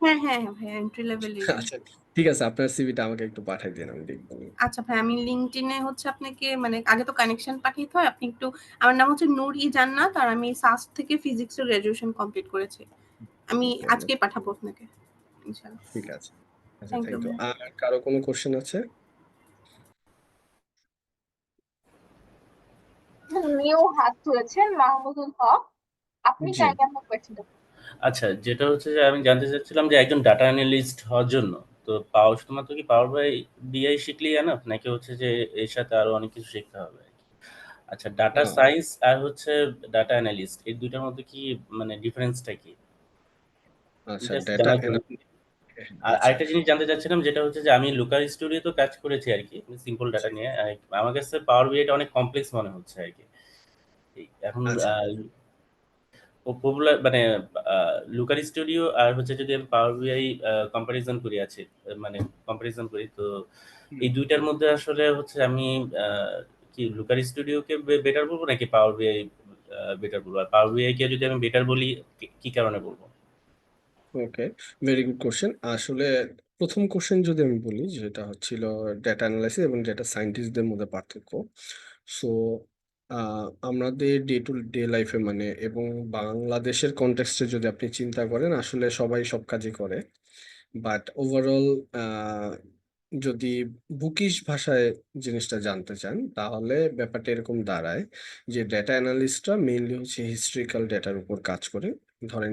[SPEAKER 5] হ্যাঁ হ্যাঁ হ্যাঁ ভাইয়া, এন্ট্রি লেভেলেরই।
[SPEAKER 2] আচ্ছা, ঠিক আছে, আপনার সিভিটা আমাকে একটু পাঠাই দিন, আমি দেখবো।
[SPEAKER 5] আচ্ছা ভাই, আমি লিঙ্কডইনে হচ্ছে আপনাকে মানে আগে তো কানেকশন পাঠাইতে হয়, আপনি একটু, আমার নাম হচ্ছে নূর জান্নাত আর আমি সাস্ট থেকে ফিজিক্সের গ্রাজুয়েশন কমপ্লিট করেছি। আমি আজকেই পাঠাবো আপনাকে ইনশাআল্লাহ।
[SPEAKER 2] ঠিক আছে, আচ্ছা,
[SPEAKER 5] থ্যাংক ইউ
[SPEAKER 2] থ্যাংক ইউ।
[SPEAKER 5] ভাইয়া।
[SPEAKER 2] আর কারো কোনো কোশ্চেন আছে?
[SPEAKER 1] নিউ হাত তুলেছেন মাহমুদুল হক, আপনি
[SPEAKER 2] জি।
[SPEAKER 1] চাইলে আপনার কোয়েশ্চেনটা।
[SPEAKER 6] আচ্ছা, যেটা হচ্ছে যে আমি জানতে চাচ্ছিলাম যে একজন ডাটা অ্যানালিস্ট হওয়ার জন্য তো শুধুমাত্র কি পাওয়ার বাই বিআই শিখলেই এনাফ, নাকি হচ্ছে যে এর সাথে আরো অনেক কিছু শিখতে হবে? আচ্ছা, ডাটা
[SPEAKER 2] আহ,
[SPEAKER 6] সায়েন্স আর হচ্ছে ডাটা অ্যানালিস্ট এই দুইটার মধ্যে কি মানে ডিফারেন্সটা কি
[SPEAKER 2] আচ্ছা,
[SPEAKER 6] জাস্ট
[SPEAKER 2] ডেটা
[SPEAKER 6] জানার জন্য। আর
[SPEAKER 2] আচ্ছা,
[SPEAKER 6] আরেকটা জিনিস জানতে চাচ্ছিলাম, যেটা হচ্ছে যে আমি লোকাল স্টুডিও তো কাজ করেছি আর কি, সিম্পল ডাটা নিয়ে। আমার কাছে পাওয়ার বিআইটা অনেক কমপ্লেক্স মনে হচ্ছে আর কি। এখন
[SPEAKER 2] আচ্ছা,
[SPEAKER 6] পপুলার মানে লুকার স্টুডিও আর হচ্ছে যদি আমি পাওয়ার বিআই কম্পারিজন করি আছে, মানে কম্পারিজন করি তো এই দুইটার মধ্যে আসলে হচ্ছে আমি আহ, কি লুকার স্টুডিওকে বেটার বলবো নাকি পাওয়ার বিআই বেটার বলবো? আর পাওয়ার বিআই কে যদি আমি বেটার বলি কি কারণে বলবো?
[SPEAKER 2] ওকে, ভেরি গুড কোশ্চেন। আসলে প্রথম কোশ্চেন যদি আমি বলি, যেটা হচ্ছিল ডেটা অ্যানালাইসিস এবং ডেটা সায়েন্টিস্টদের মধ্যে পার্থক্য। সো আমাদের ডে টু ডে লাইফে মানে এবং বাংলাদেশের কনটেক্সটে যদি আপনি চিন্তা করেন আসলে সবাই সব কাজই করে, বাট ওভারঅল যদি বুকিশ ভাষায় জিনিসটা জানতে চান তাহলে ব্যাপারটা এরকম দাঁড়ায় যে ডেটা অ্যানালিস্টরা মেইনলি হচ্ছে হিস্ট্রিক্যাল ডেটার উপর কাজ করে। ধরেন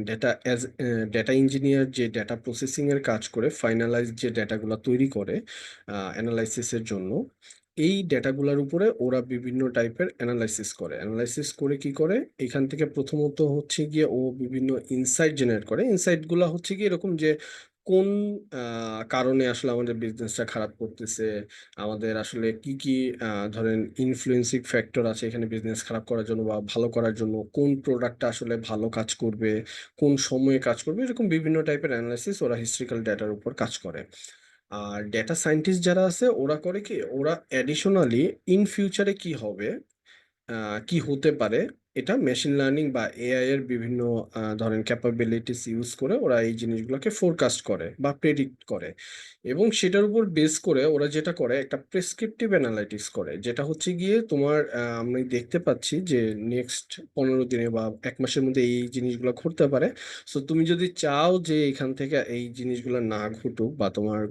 [SPEAKER 2] ডেটা ইঞ্জিনিয়ার যে ডেটা প্রসেসিং এর কাজ করে ফাইনালাইজ যে ডেটাগুলো তৈরি করে অ্যানালাইসিসের জন্য, এই ডেটাগুলোর উপরে ওরা বিভিন্ন টাইপের অ্যানালাইসিস করে। অ্যানালাইসিস করে কি করে, এখান থেকে প্রথমত হচ্ছে গিয়ে ও বিভিন্ন ইনসাইট জেনারেট করে। ইনসাইটগুলো হচ্ছে গিয়ে এরকম যে কোন কারণে আসলে আমাদের বিজনেসটা খারাপ করতেছে, আমাদের আসলে কি কি ধরেন ইনফ্লুয়েন্সিং ফ্যাক্টর আছে এখানে বিজনেস খারাপ করার জন্য বা ভালো করার জন্য, কোন প্রোডাক্টটা আসলে ভালো কাজ করবে, কোন সময়ে কাজ করবে, এরকম বিভিন্ন টাইপের অ্যানালাইসিস ওরা হিস্ট্রিক্যাল ডেটার উপর কাজ করে। আর ডেটা সায়েন্টিস্ট যারা আছে ওরা করে কি, ওরা অ্যাডিশনালি ইন ফিউচারে কি হবে, কি হতে পারে, এটা মেশিন লার্নিং বা এআই এর বিভিন্ন ধরেন ক্যাপাবিলিটিস ইউজ করে ওরা এই জিনিসগুলোকে ফোরকাস্ট করে বা প্রেডিক্ট করে। এবং সেটার উপর বেস করে ওরা যেটা করে একটা প্রেসক্রিপটিভ অ্যানালাইটিক্স করে, যেটা হচ্ছে গিয়ে তোমার আমি দেখতে পাচ্ছি যে নেক্সট 15 দিনে বা 1 মাসের মধ্যে এই জিনিসগুলো ঘটতে পারে। সো তুমি যদি চাও যে এখান থেকে এই জিনিসগুলো না ঘটুক বা তোমার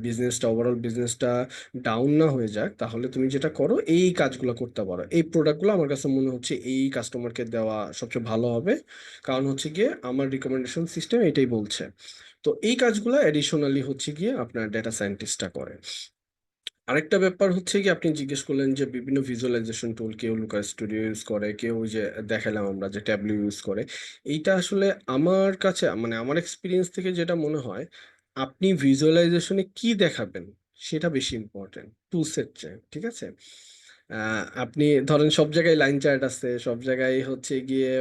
[SPEAKER 2] বিজনেসটা ওভারঅল বিজনেসটা ডাউন না হয়ে যাক, তাহলে তুমি যেটা করো এই কাজগুলো করতে পারো, এই প্রোডাক্টগুলো আমার কাছে মনে হচ্ছে এই কাস্টমারকে দেওয়া সবচেয়ে ভালো হবে, কারণ হচ্ছে গিয়ে আমার রিকমেন্ডেশন সিস্টেম এটাই বলছে। তো এই কাজগুলো এডিশনালি হচ্ছে গিয়ে আপনার ডেটা সায়েন্টিস্টটা করে। আরেকটা ব্যাপার হচ্ছে কি, আপনি জিজ্ঞেস করলেন যে বিভিন্ন ভিজুয়ালাইজেশন টুল, কেউ লুকাস স্টুডিও ইউজ করে, কেউ ওই যে দেখালাম আমরা যে ট্যাবলো ইউজ করে। এইটা আসলে আমার কাছে মানে আমার এক্সপিরিয়েন্স থেকে যেটা মনে হয়, আপনি ভিজুয়ালাইজেশনে কি দেখাবেন সেটা বেশি ইম্পর্টেন্ট টুলসের চেয়ে, ঠিক আছে? আপনি ধরেন সব জায়গায় লাইন চার্ট আছে, সব জায়গায় হচ্ছে গিয়ে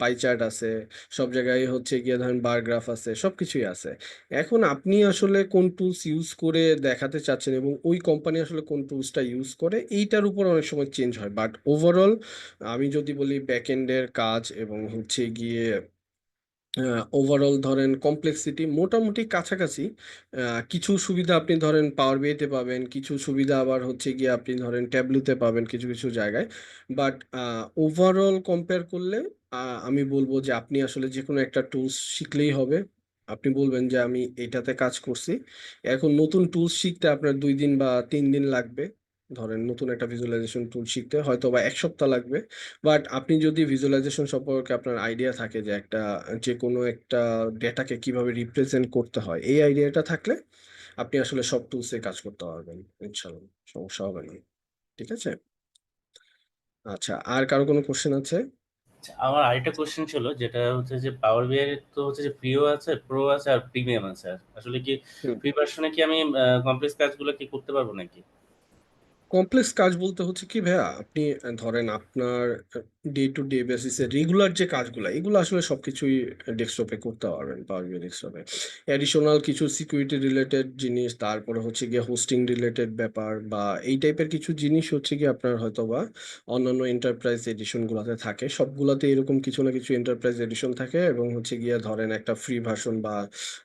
[SPEAKER 2] পাই চার্ট আছে, সব জায়গায় হচ্ছে গিয়ে ধরেন বার গ্রাফ আছে, সবকিছুই আছে। এখন আপনি আসলে কোন টুলস ইউজ করে দেখাতে চাচ্ছেন এবং ওই কোম্পানি আসলে কোন টুলসটা ইউজ করে এইটার উপর অনেক সময় চেঞ্জ হয়, বাট ওভারঅল আমি যদি বলি ব্যাকএন্ডের কাজ এবং হচ্ছে গিয়ে ওভারঅল ধরেন কমপ্লেক্সিটি মোটামুটি কাছাকাছি। কিছু সুবিধা আপনি ধরেন পাওয়ার বিআইতে পাবেন, কিছু সুবিধা আবার হচ্ছে গিয়ে আপনি ধরেন ট্যাবলুতে পাবেন কিছু কিছু জায়গায়। বাট ওভারঅল কম্পেয়ার করলে আমি বলবো যে আপনি আসলে যে কোনো একটা টুলস শিখলেই হবে। আপনি বলবেন যে আমি এটাতে কাজ করছি, এখন নতুন টুলস শিখতে আপনার 2 দিন বা 3 দিন লাগবে। ধরেন নতুন একটা ভিজুয়ালাইজেশন টুল শিখতে হয়তো বা 1 সপ্তাহ লাগবে। বাট আপনি যদি ভিজুয়ালাইজেশন সম্পর্কে আপনার আইডিয়া থাকে যে একটা যে কোনো একটা ডেটাকে কিভাবে রিপ্রেজেন্ট করতে হয়, এই আইডিয়াটা থাকলে আপনি আসলে সব টুলসে কাজ করতে পারবেন ইনশাল্লাহ, সমস্যা হবে না। ঠিক আছে? আচ্ছা, আর কারো কোনো কোশ্চেন আছে?
[SPEAKER 6] আচ্ছা, আমার আরেকটা কোশ্চেন ছিল, যেটা হচ্ছে যে পাওয়ার বিআই এর তো হচ্ছে যে প্রিও আছে, প্রো আছে আর প্রিমিয়াম আছে। আসলে কি
[SPEAKER 2] হুম।
[SPEAKER 6] ফ্রি ভার্সনে কি আমি কমপ্লেক্স কাজগুলো কি করতে পারবো নাকি?
[SPEAKER 2] কমপ্লেক্স কাজ বলতে হচ্ছে কি ভাইয়া, আপনি ধরেন আপনার ডে টু ডে বেসিসে রেগুলার যে কাজগুলো, এগুলো আসলে সবকিছুই ডেস্কটপে করতে পারবেন পাওয়ার বিআই ডেস্কটপে। অ্যাডিশনাল কিছু সিকিউরিটি রিলেটেড জিনিস, তারপরে হচ্ছে গিয়ে হোস্টিং রিলেটেড ব্যাপার বা এই টাইপের কিছু জিনিস হচ্ছে গিয়ে আপনার হয়তো বা অন্যান্য এন্টারপ্রাইজ এডিশন গুলাতে থাকে। সবগুলাতে এরকম কিছু না কিছু এন্টারপ্রাইজ এডিশন থাকে এবং হচ্ছে গিয়ে ধরেন একটা ফ্রি ভার্সন বা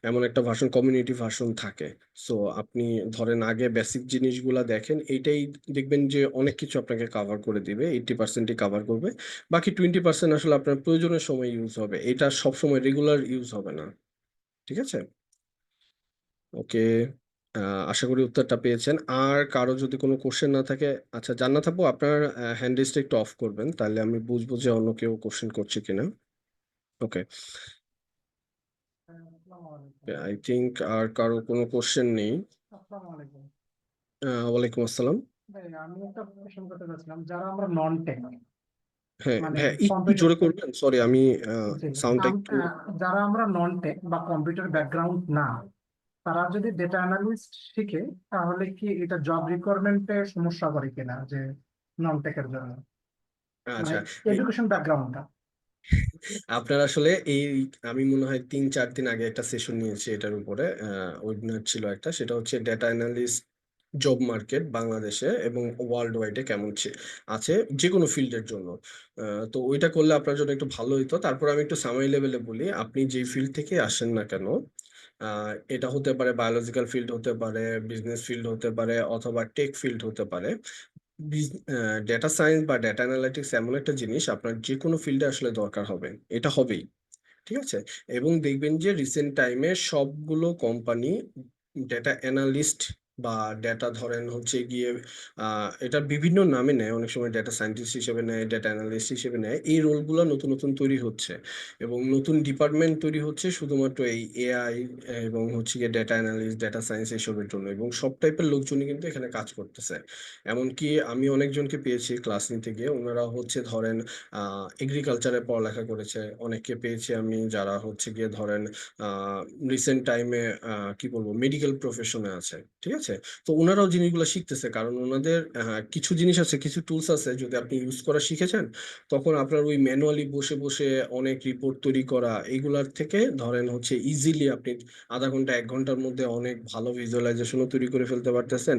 [SPEAKER 2] এমন একটা ভার্সন, কমিউনিটি ভার্সন থাকে। সো আপনি ধরেন আগে বেসিক জিনিসগুলা দেখেন, এইটাই দেখবেন যে অনেক কিছু আপনাকে কাভার করে দিবে, 80%ই কাভার করবে। বাকি 20% আসলে আপনার প্রয়োজনের সময় ইউজ হবে, এটা সব সময় রেগুলার ইউজ হবে না। ঠিক আছে, ওকে। আশা করি উত্তরটা পেয়েছেন। আর কারো যদি কোনো কোশ্চেন না থাকে, আচ্ছা জান্নাত আপু আপনার হ্যান্ড রেজটা একটু অফ করবেন, তাহলে আমি বুঝবো যে অন্য কেউ কোশ্চেন করছে কিনা। ওকে, আই থিংক আর কারো কোনো কোশ্চেন নেই।
[SPEAKER 7] আসসালামু আলাইকুম।
[SPEAKER 2] ওয়ালাইকুম আসসালাম।
[SPEAKER 7] ভাই আমি একটা কোশ্চেন করতে চাচ্ছিলাম, যারা আমরা নন টেক
[SPEAKER 2] হ্যাঁ
[SPEAKER 7] মানে
[SPEAKER 2] ভাইয়া, একটু
[SPEAKER 7] কম্পিউটার,
[SPEAKER 2] জোরে করবেন, সরি আমি
[SPEAKER 7] জি,
[SPEAKER 2] সাউন্ডটা একটু।
[SPEAKER 7] যারা আমরা নন টেক বা কম্পিউটার ব্যাকগ্রাউন্ড না, তারা যদি ডেটা অ্যানালিস্ট শিখে, তাহলে কি এটা জব রিকোয়ারমেন্টে সমস্যা করে কিনা, যে নন টেকের জন্য, মানে
[SPEAKER 2] আচ্ছা,
[SPEAKER 7] এডুকেশন ব্যাকগ্রাউন্ডটা?
[SPEAKER 2] আপনার আসলে এই, আমি মনে হয় 3-4 দিন আগে একটা সেশন নিয়েছি এটার উপরে, ওয়েবিনার ছিল একটা, সেটা হচ্ছে ডেটা অ্যানালিস্ট জব মার্কেট বাংলাদেশে এবং ওয়ার্ল্ড ওয়াইডে কেমন আছে যে কোনো ফিল্ডের জন্য। তো ওইটা করলে আপনার জন্য একটু ভালো হতো। তারপর আমি একটু সামারি লেভেলে বলি, আপনি যে ফিল্ড থেকে আসেন না কেন, এটা হতে পারে বায়োলজিক্যাল ফিল্ড, হতে পারে বিজনেস ফিল্ড, হতে পারে অথবা টেক ফিল্ড হতে পারে। ডেটা সায়েন্স বা ডেটা অ্যানালিটিক্স এমন একটা জিনিস আপনার যে কোনো ফিল্ডে আসলে দরকার হবে, এটা হবেই। ঠিক আছে, এবং দেখবেন যে রিসেন্ট টাইমে সবগুলো কোম্পানি ডেটা অ্যানালিস্ট বা ডেটা ধরেন হচ্ছে গিয়ে এটা বিভিন্ন নামে নেয়, অনেক সময় ডেটা সায়েন্টিস্ট হিসেবে নেয়, ডেটা অ্যানালিস্ট হিসেবে নেয়, এই রোলগুলো নতুন নতুন তৈরি হচ্ছে এবং নতুন ডিপার্টমেন্ট তৈরি হচ্ছে শুধুমাত্র এই এআই এবং হচ্ছে গিয়ে ডেটা অ্যানালিস্ট, ডেটা সায়েন্স এসবের জন্য, এবং সব টাইপের লোকজনই কিন্তু এখানে কাজ করতেছে। এমনকি আমি অনেকজনকে পেয়েছি ক্লাস নিতে গিয়ে, ওনারা হচ্ছে ধরেন এগ্রিকালচারে পড়ালেখা করেছে, অনেককে পেয়েছি আমি যারা হচ্ছে গিয়ে ধরেন রিসেন্ট টাইমে কি বলবো মেডিকেল প্রফেশনে আছে। ঠিক আছে, তো ওনারাও জিনিসগুলো শিখতেছে, কারণ ওনাদের কিছু জিনিস আছে, কিছু টুলস আছে, যদি আপনি ইউজ করা শিখেছেন তখন আপনার ওই ম্যানুয়ালি বসে বসে অনেক রিপোর্ট তৈরি করা এগুলার থেকে ধরেন হচ্ছে ইজিলি আপনি আধা ঘন্টা 1 ঘন্টার মধ্যে অনেক ভালো ভিজুয়ালাইজেশনও তৈরি করে ফেলতে পারতেছেন,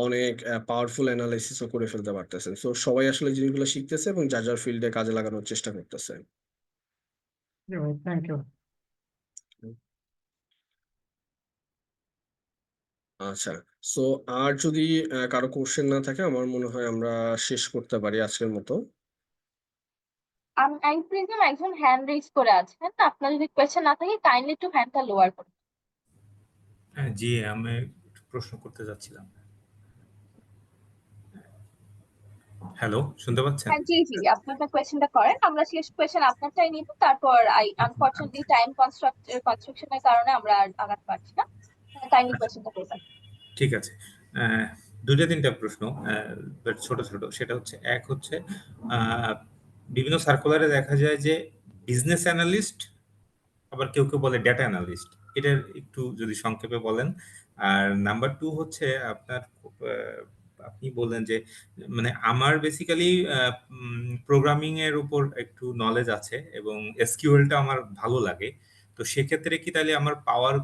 [SPEAKER 2] অনেক পাওয়ারফুল অ্যানালাইসিসও করে ফেলতে পারতেছেন। তো সবাই আসলে জিনিসগুলো শিখতেছে এবং যার যার ফিল্ডে কাজে লাগানোর চেষ্টা করতেছে।
[SPEAKER 7] জি ভাই, থ্যাংক ইউ।
[SPEAKER 2] আচ্ছা, সো আর যদি কারো কোশ্চেন না থাকে, আমার মনে হয় আমরা শেষ করতে পারি আজকের মতো।
[SPEAKER 1] আই প্রিজম একজন হ্যান্ড রেজ করে আছেন, আপনার যদি কোয়েশ্চেন না থাকে কাইন্ডলি একটু হ্যান্ডটা লোয়ার করুন।
[SPEAKER 8] জি, আমি একটু প্রশ্ন করতে যাচ্ছিলাম। হ্যালো, শুনতে পাচ্ছেন?
[SPEAKER 1] হ্যাঁ জি জি, আপনি আপনার কোয়েশ্চেনটা করেন, আমরা শেষ কোয়েশ্চেন আপনারটাই নিব, তারপর আনফরচুনেটলি
[SPEAKER 8] আচ্ছা,
[SPEAKER 1] টাইম কনস্ট্রাকশনের কারণে আমরা আর আগাতে পারছি না। কাইন্ডলি কোয়েশ্চেনটা করবেন।
[SPEAKER 8] ঠিক আছে। আহ, দুইটা তিনটা প্রশ্ন, but ছোট ছোট। সেটা হচ্ছে, এক হচ্ছে আহ, বিভিন্ন সার্কুলারে দেখা যায় যে বিজনেস অ্যানালিস্ট, আবার কেউ কেউ বলে ডেটা অ্যানালিস্ট। এটার একটু যদি সংক্ষেপে বলেন। আর নাম্বার টু হচ্ছে আপনার, আপনি বললেন যে মানে আমার বেসিক্যালি প্রোগ্রামিং এর উপর একটু নলেজ আছে এবং এসকিউএলটা আমার ভালো লাগে। তো সেক্ষেত্রে কি তাহলে আমার পাওয়ার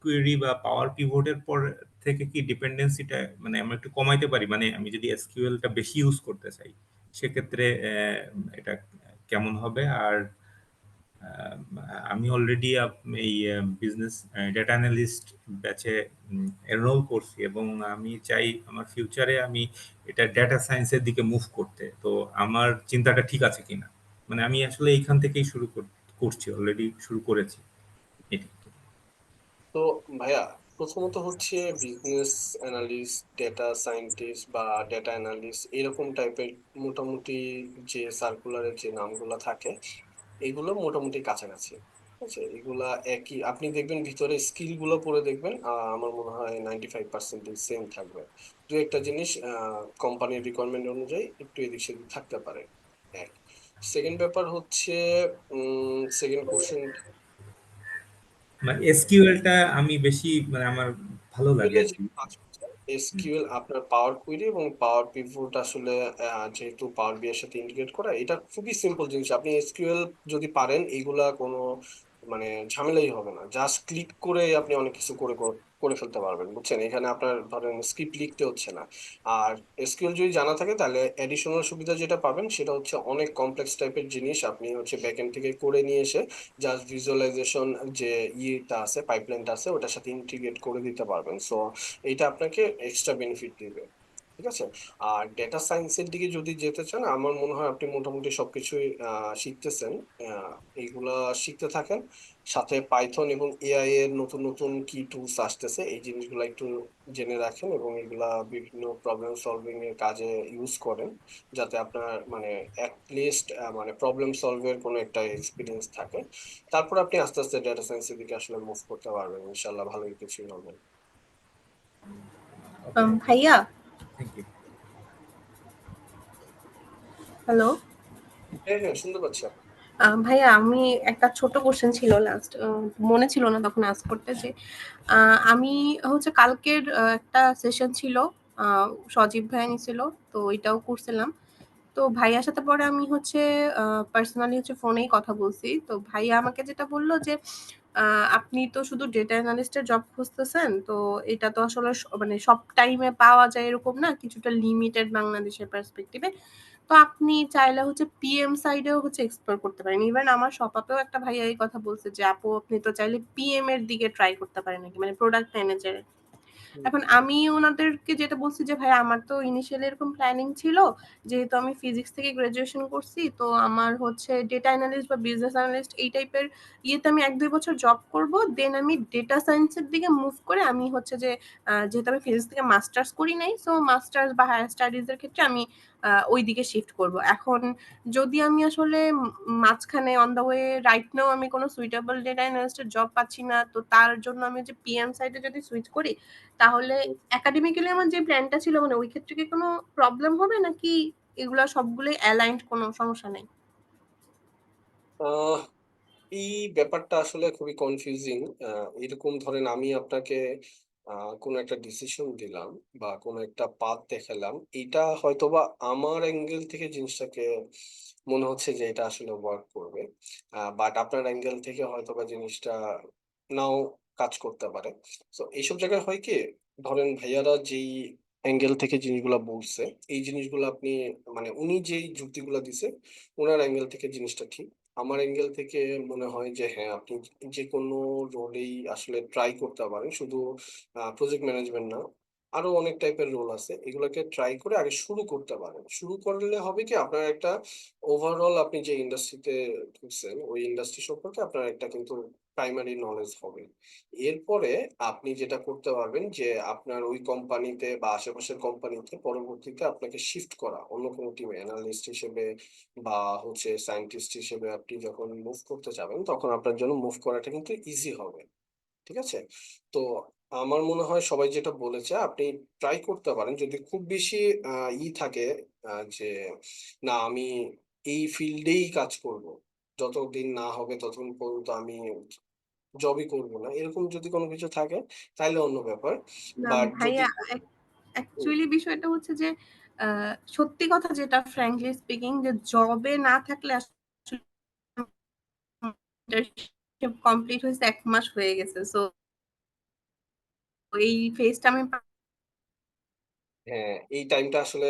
[SPEAKER 8] কুয়েরি বা পাওয়ার পিভটের পর থেকে কি ডিপেন্ডেন্সিটা মানে আমরা একটু কমাইতে পারি? মানে আমি যদি এসকিউএলটা বেশি ইউজ করতে চাই, সেক্ষেত্রে এটা কেমন হবে? আর আহ, আমি অলরেডি এই বিজনেস ডেটা অ্যানালিস্ট ব্যাচে এনরোল করছি এবং আমি চাই আমার ফিউচারে আমি এটা ডেটা সায়েন্সের দিকে মুভ করতে। তো আমার চিন্তাটা ঠিক আছে কিনা, মানে আমি আসলে এইখান থেকেই করছি, অলরেডি শুরু করেছি এটি।
[SPEAKER 2] তো ভাইয়া, প্রথমত হচ্ছে বিজনেস অ্যানালিস্ট, ডেটা সায়েন্টিস্ট বা ডেটা অ্যানালিস্ট এরকম টাইপের মোটামুটি যে সার্কুলারের যে নামগুলো থাকে, এগুলো মোটামুটি কাছাকাছি। ঠিক আছে, এগুলা একই, আপনি দেখবেন ভিতরে স্কিল গুলো পড়ে দেখবেন আমার মনে হয় 95% সেম থাকবে। দু একটা জিনিস কোম্পানির রিকোয়ারমেন্ট অনুযায়ী একটু এদিক সেদিক থাকতে পারে। এক, সেকেন্ড ব্যাপার হচ্ছে সেকেন্ড কোশ্চেন
[SPEAKER 8] মানে এসকিউএলটা আমি বেশি মানে আমার ভালো লাগে আর কি।
[SPEAKER 2] এসকিউএল আপনার পাওয়ার কুয়েরি এবং পাওয়ার পিভট আসলে যেহেতু পাওয়ার বি এর সাথে ইন্টিগ্রেট করা, এটা খুবই সিম্পল জিনিস। আপনি এসকিউএল যদি পারেন, এইগুলা কোনো মানে ঝামেলাই হবে না। জাস্ট ক্লিক করে আপনি অনেক কিছু করে ফেলতে পারবেন, বুঝছেন? এখানে আপনার ধরেন স্ক্রিপ্ট লিখতে হচ্ছে না। আর এসকিউএল যদি জানা থাকে, তাহলে এডিশনাল সুবিধা যেটা পাবেন সেটা হচ্ছে অনেক কমপ্লেক্স টাইপের জিনিস আপনি হচ্ছে ব্যাকএন্ড থেকে করে নিয়ে এসে জাস্ট ভিজুয়ালাইজেশন যে ইয়েটা আছে, পাইপলাইনটা আছে, ওটার সাথে ইন্টিগ্রেট করে দিতে পারবেন। সো এইটা আপনাকে এক্সট্রা বেনিফিট দিবে, ঠিক আছে? আর ডেটা সায়েন্সের দিকে যদি যেতে চান, আমার মনে হয় আপনি মোটামুটি সবকিছুই শিখতেছেন। এইগুলা শিখতে থাকেন, সাথে পাইথন এবং এআই এর নতুন নতুন কি টুলস আসতেছে, এই জিনিসগুলো একটু জেনে রাখেন এবং এগুলা বিভিন্ন প্রবলেম সলভিং এর কাজে ইউজ করেন, যাতে আপনার মানে অ্যাটলিস্ট মানে প্রবলেম সলভের কোনো একটা এক্সপিরিয়েন্স থাকে। তারপর আপনি আস্তে আস্তে ডেটা সায়েন্সের দিকে আসলে মুভ করতে পারবেন, ইনশাল্লাহ ভালোই কিছুই হবে।
[SPEAKER 5] ভাইয়া,
[SPEAKER 8] থ্যাংক ইউ।
[SPEAKER 5] হ্যালো।
[SPEAKER 2] হ্যাঁ হ্যাঁ, শুনতে পাচ্ছি।
[SPEAKER 5] ভাইয়া, আমি একটা ছোট কোশ্চেন ছিল লাস্ট, মনে ছিল না তখন আস্ক করতে, যে আমি হচ্ছে কালকের একটা সেশন ছিল, সজীব ভাইয়া নিছিল, তো এটাও করছিলাম। তো ভাইয়ার সাথে পরে আমি হচ্ছে পার্সোনালি হচ্ছে ফোনেই কথা বলছি। তো ভাইয়া আমাকে যেটা বললো যে আপনি তো শুধু ডেটা অ্যানালিস্টের জব খুঁজতেছেন, তো এটা তো আসলে মানে সব টাইমে পাওয়া যায় এরকম না, কিছুটা লিমিটেড বাংলাদেশের পার্সপেক্টিভে। তো আপনি চাইলে হচ্ছে পিএম সাইডেও হচ্ছে এক্সপ্লোর করতে পারেন। ইভেন আমার শপাতেও একটা ভাইয়া এই কথা বলছে যে আপু আপনি তো চাইলে পিএম এর দিকে ট্রাই করতে পারেন নাকি, মানে প্রোডাক্ট ম্যানেজার। এখন আমি ওনাদেরকে যেটা বলছি যে ভাই আমার তো ইনিশিয়ালি এরকম প্ল্যানিং ছিল, যেহেতু আমি ফিজিক্স থেকে গ্রাজুয়েশন করছি, তো আমার হচ্ছে ডেটা অ্যানালিস্ট বা বিজনেস অ্যানালিস্ট এই টাইপের ইয়েতে আমি 1-2 বছর জব করব, দেন আমি ডেটা সায়েন্সের দিকে মুভ করে আমি হচ্ছে যে যেহেতু আমি ফিজিক্স থেকে মাস্টার্স করি নাই, সো মাস্টার্স বা হায়ার স্টাডিজ এর ক্ষেত্রে আমি ওই দিকে শিফট করব। এখন যদি আমি আসলে মাঝখানে on the way right now আমি কোনো সুইটেবল ডেটা অ্যানালিস্টের জব পাচ্ছি না, তো তার জন্য আমি যে পিএম সাইডে যদি সুইচ করি, তাহলে একাডেমিক্যালি আমার যে প্ল্যানটা ছিল মানে ওই ক্ষেত্রে কি কোনো প্রবলেম হবে নাকি এগুলা সবগুলোই অ্যালাইন্ড, কোনো সমস্যা নেই?
[SPEAKER 2] আহ এই ব্যাপারটা আসলে খুবই কনফিউজিং। এরকম ধরেন আমি আপনাকে কোনো একটা ডিসিশন দিলাম বা কোনো একটা পাথ দেখালাম, এটা হয়তোবা আমার অ্যাঙ্গেল থেকে জিনিসটাকে মনে হচ্ছে যে এটা আসলে ওয়ার্ক করবে, বাট আপনার অ্যাঙ্গেল থেকে হয়তোবা জিনিসটা নাও কাজ করতে পারে। তো এইসব জায়গায় হয় কি, ধরেন ভাইয়ারা যেই অ্যাঙ্গেল থেকে জিনিসগুলা বলছে, এই জিনিসগুলো আপনি মানে উনি যেই যুক্তিগুলা দিছে, ওনার অ্যাঙ্গেল থেকে জিনিসটা ঠিক। আমার অ্যাঙ্গেল থেকে মনে হয় যে হ্যাঁ, আপনি যে কোনো রোলেই আসলে ট্রাই করতে পারেন, শুধু প্রজেক্ট ম্যানেজমেন্ট না, আরো অনেক টাইপের রোল আছে, এগুলোকে ট্রাই করে আগে শুরু করতে পারেন। শুরু করলে হবে কি, আপনার একটা ওভারঅল আপনি যে ইন্ডাস্ট্রিতে ঢুকছেন ওই ইন্ডাস্ট্রি সম্পর্কে আপনার একটা কিন্তু প্রাইমারি নলেজ হবে। এরপরে আপনি যেটা করতে পারবেন যে আপনার ওই কোম্পানিতে বা আশেপাশের কোম্পানিতে পরবর্তীতে আপনাকে শিফট করা অন্য কোনো টিমে অ্যানালিস্ট হিসেবে বা হচ্ছে সায়েন্টিস্ট হিসেবে আপনি যখন মুভ করতে যাবেন, তখন আপনার জন্য মুভ করাটা কিন্তু ইজি হবে, ঠিক আছে? তো আমার মনে হয় সবাই যেটা বলেছে আপনি ট্রাই করতে পারেন, যদি খুব বেশি থাকে যে না আমি এই ফিল্ডেই কাজ করব, যতদিন না হবে ততদিন পর্যন্ত আমি জবই করব না, এরকম যদি কোনো কিছু থাকে তাহলে অন্য ব্যাপার।
[SPEAKER 5] না
[SPEAKER 2] বাট যদি
[SPEAKER 5] ভাইয়া, অ্যাকচুয়ালি বিষয়টা হচ্ছে যে সত্যি কথা যেটা, ফ্র্যাঙ্কলি স্পিকিং, যে জবে না থাকলে আসলে ইন্টার্নশিপ কমপ্লিট হয়েছে 1 মাস হয়ে গেছে, সো এই ফেজটা আমি
[SPEAKER 2] হ্যাঁ, এই টাইমটা আসলে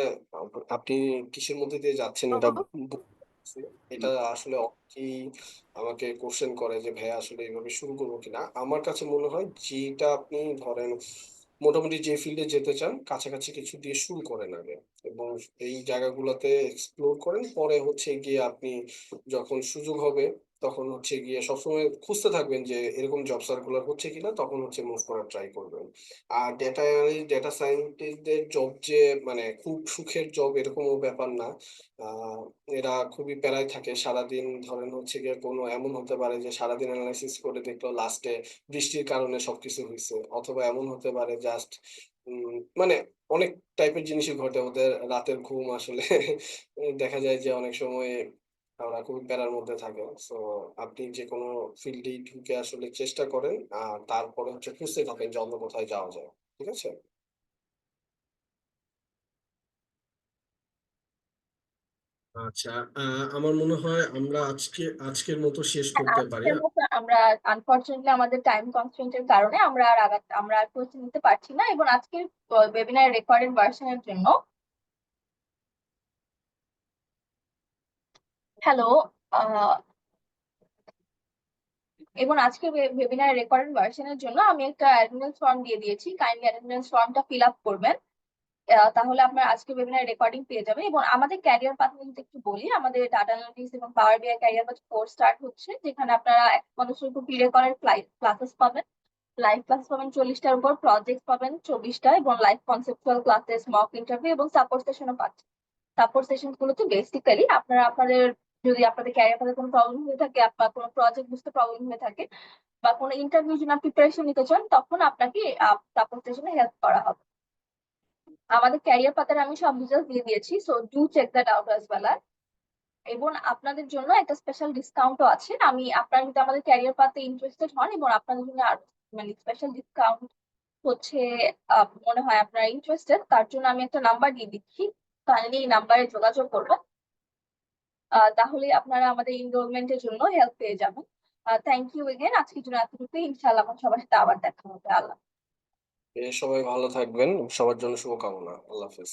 [SPEAKER 2] আপনি কিসের মধ্যে দিয়ে যাচ্ছেন এটা বুঝতে পারছি। এটা আসলে অনেকেই আমাকে কোশ্চেন করে যে ভাইয়া আসলে এইভাবে শুরু করবো কিনা। আমার কাছে মনে হয় যেটা আপনি ধরেন মোটামুটি যে ফিল্ডে যেতে চান, কাছাকাছি কিছু দিয়ে শুরু করেন আগে এবং এই জায়গাগুলোতে এক্সপ্লোর করেন। পরে হচ্ছে গিয়ে আপনি যখন সুযোগ হবে তখন হচ্ছে গিয়ে সবসময় খুঁজতে থাকবেন যে এরকম জব সার্কুলার হচ্ছে কিনা, তখন হচ্ছে মুভ করার ট্রাই করবেন। আর ডেটা অ্যানালিস্ট, ডেটা সায়েন্টিস্টদের জব যে মানে খুব সুখের জব এরকমও ব্যাপার না। আহ এরা খুবই প্যারায় থাকে সারাদিন। ধরেন হচ্ছে গিয়ে কোনো এমন হতে পারে যে সারাদিন অ্যানালাইসিস করে দেখলো লাস্টে বৃষ্টির কারণে সবকিছু হয়েছে, অথবা এমন হতে পারে জাস্ট মানে অনেক টাইপের জিনিসই ঘটে, ওদের রাতের ঘুম আসলে দেখা যায় যে অনেক সময় ওরা খুবই প্যারার মধ্যে থাকে। সো আপনি যে কোনো ফিল্ডেই ঢুকে আসলে চেষ্টা করেন আর তারপরে হচ্ছে খুঁজতে থাকেন যে অন্য কোথায় যাওয়া যায়। ঠিক আছে? আচ্ছা, আমার মনে হয় আমরা আজকের মতো শেষ করতে পারি।
[SPEAKER 1] আজকের মতো আমরা আনফরচুনেটলি আমাদের টাইম কনস্ট্রেন্টের কারণে আমরা আর কোচিং নিতে পারছি না, এবং আজকের ওয়েবিনার রেকর্ডেড ভার্সনের জন্য হ্যালো এবং আজকের ওয়েবিনার রেকর্ডেড ভার্সনের জন্য আমি একটা অ্যাটেন্ডেন্স ফর্ম দিয়ে দিয়েছি, কাইন্ডলি অ্যাটেন্ডেন্স ফর্মটা ফিল আপ করবেন। তাহলে আপনার আজকে ওয়েবিনার রেকর্ডিং পেয়ে যাবে। এবং আমাদের ক্যারিয়ার পাথ নিয়ে যদি একটু বলি, আমাদের ডাটা অ্যানালিটিক্স এবং পাওয়ার বিআই ক্যারিয়ার পাথ কোর্স স্টার্ট হচ্ছে, যেখানে আপনারা এক মানুষের উপর প্রি রেকর্ডেড ক্লাসেস পাবেন, লাইভ ক্লাস পাবেন 40টার উপর, প্রজেক্ট পাবেন 24টা, এবং live conceptual classes, mock interview এবং সাপোর্ট সেশনও পাচ্ছেন। সাপোর্ট সেশন গুলোতে বেসিক্যালি আপনারা যদি আপনাদের ক্যারিয়ার পাথে কোনো প্রবলেম হয়ে থাকে, আপনার কোনো প্রজেক্ট বুঝতে প্রবলেম হয়ে থাকে, বা কোনো ইন্টারভিউ জন্য প্রিপারেশন নিতে চান, তখন আপনাকে সাপোর্ট সেশনে হেল্প করা হবে। আমাদের ক্যারিয়ার পাতার আমি সব ডিটেলস দিয়ে দিয়েছি, so do check that out as well. এবং আপনাদের জন্য একটা স্পেশাল ডিসকাউন্টও আছে। আপনারা যদি আমাদের ক্যারিয়ার পাতে ইন্টারেস্টেড হন, এবং আপনাদের জন্য আর মানে স্পেশাল ডিসকাউন্ট হচ্ছে মনে হয় আপনারা ইন্টারেস্টেড, তার জন্য আমি একটা নাম্বার দিয়ে দিচ্ছি, কাইন্ডলি এই নাম্বারে যোগাযোগ করবেন। তাহলে আপনারা আমাদের এনরোলমেন্টের জন্য হেল্প পেয়ে যাবেন। থ্যাংক ইউ এগেন, আজকের জন্য এতটুকুই। ইনশাআল্লাহ আমার সবার সাথে আবার দেখা হবে। আল্লাহ।
[SPEAKER 2] সবাই ভালো থাকবেন। সবার জন্য শুভকামনা। আল্লাহ হাফেজ।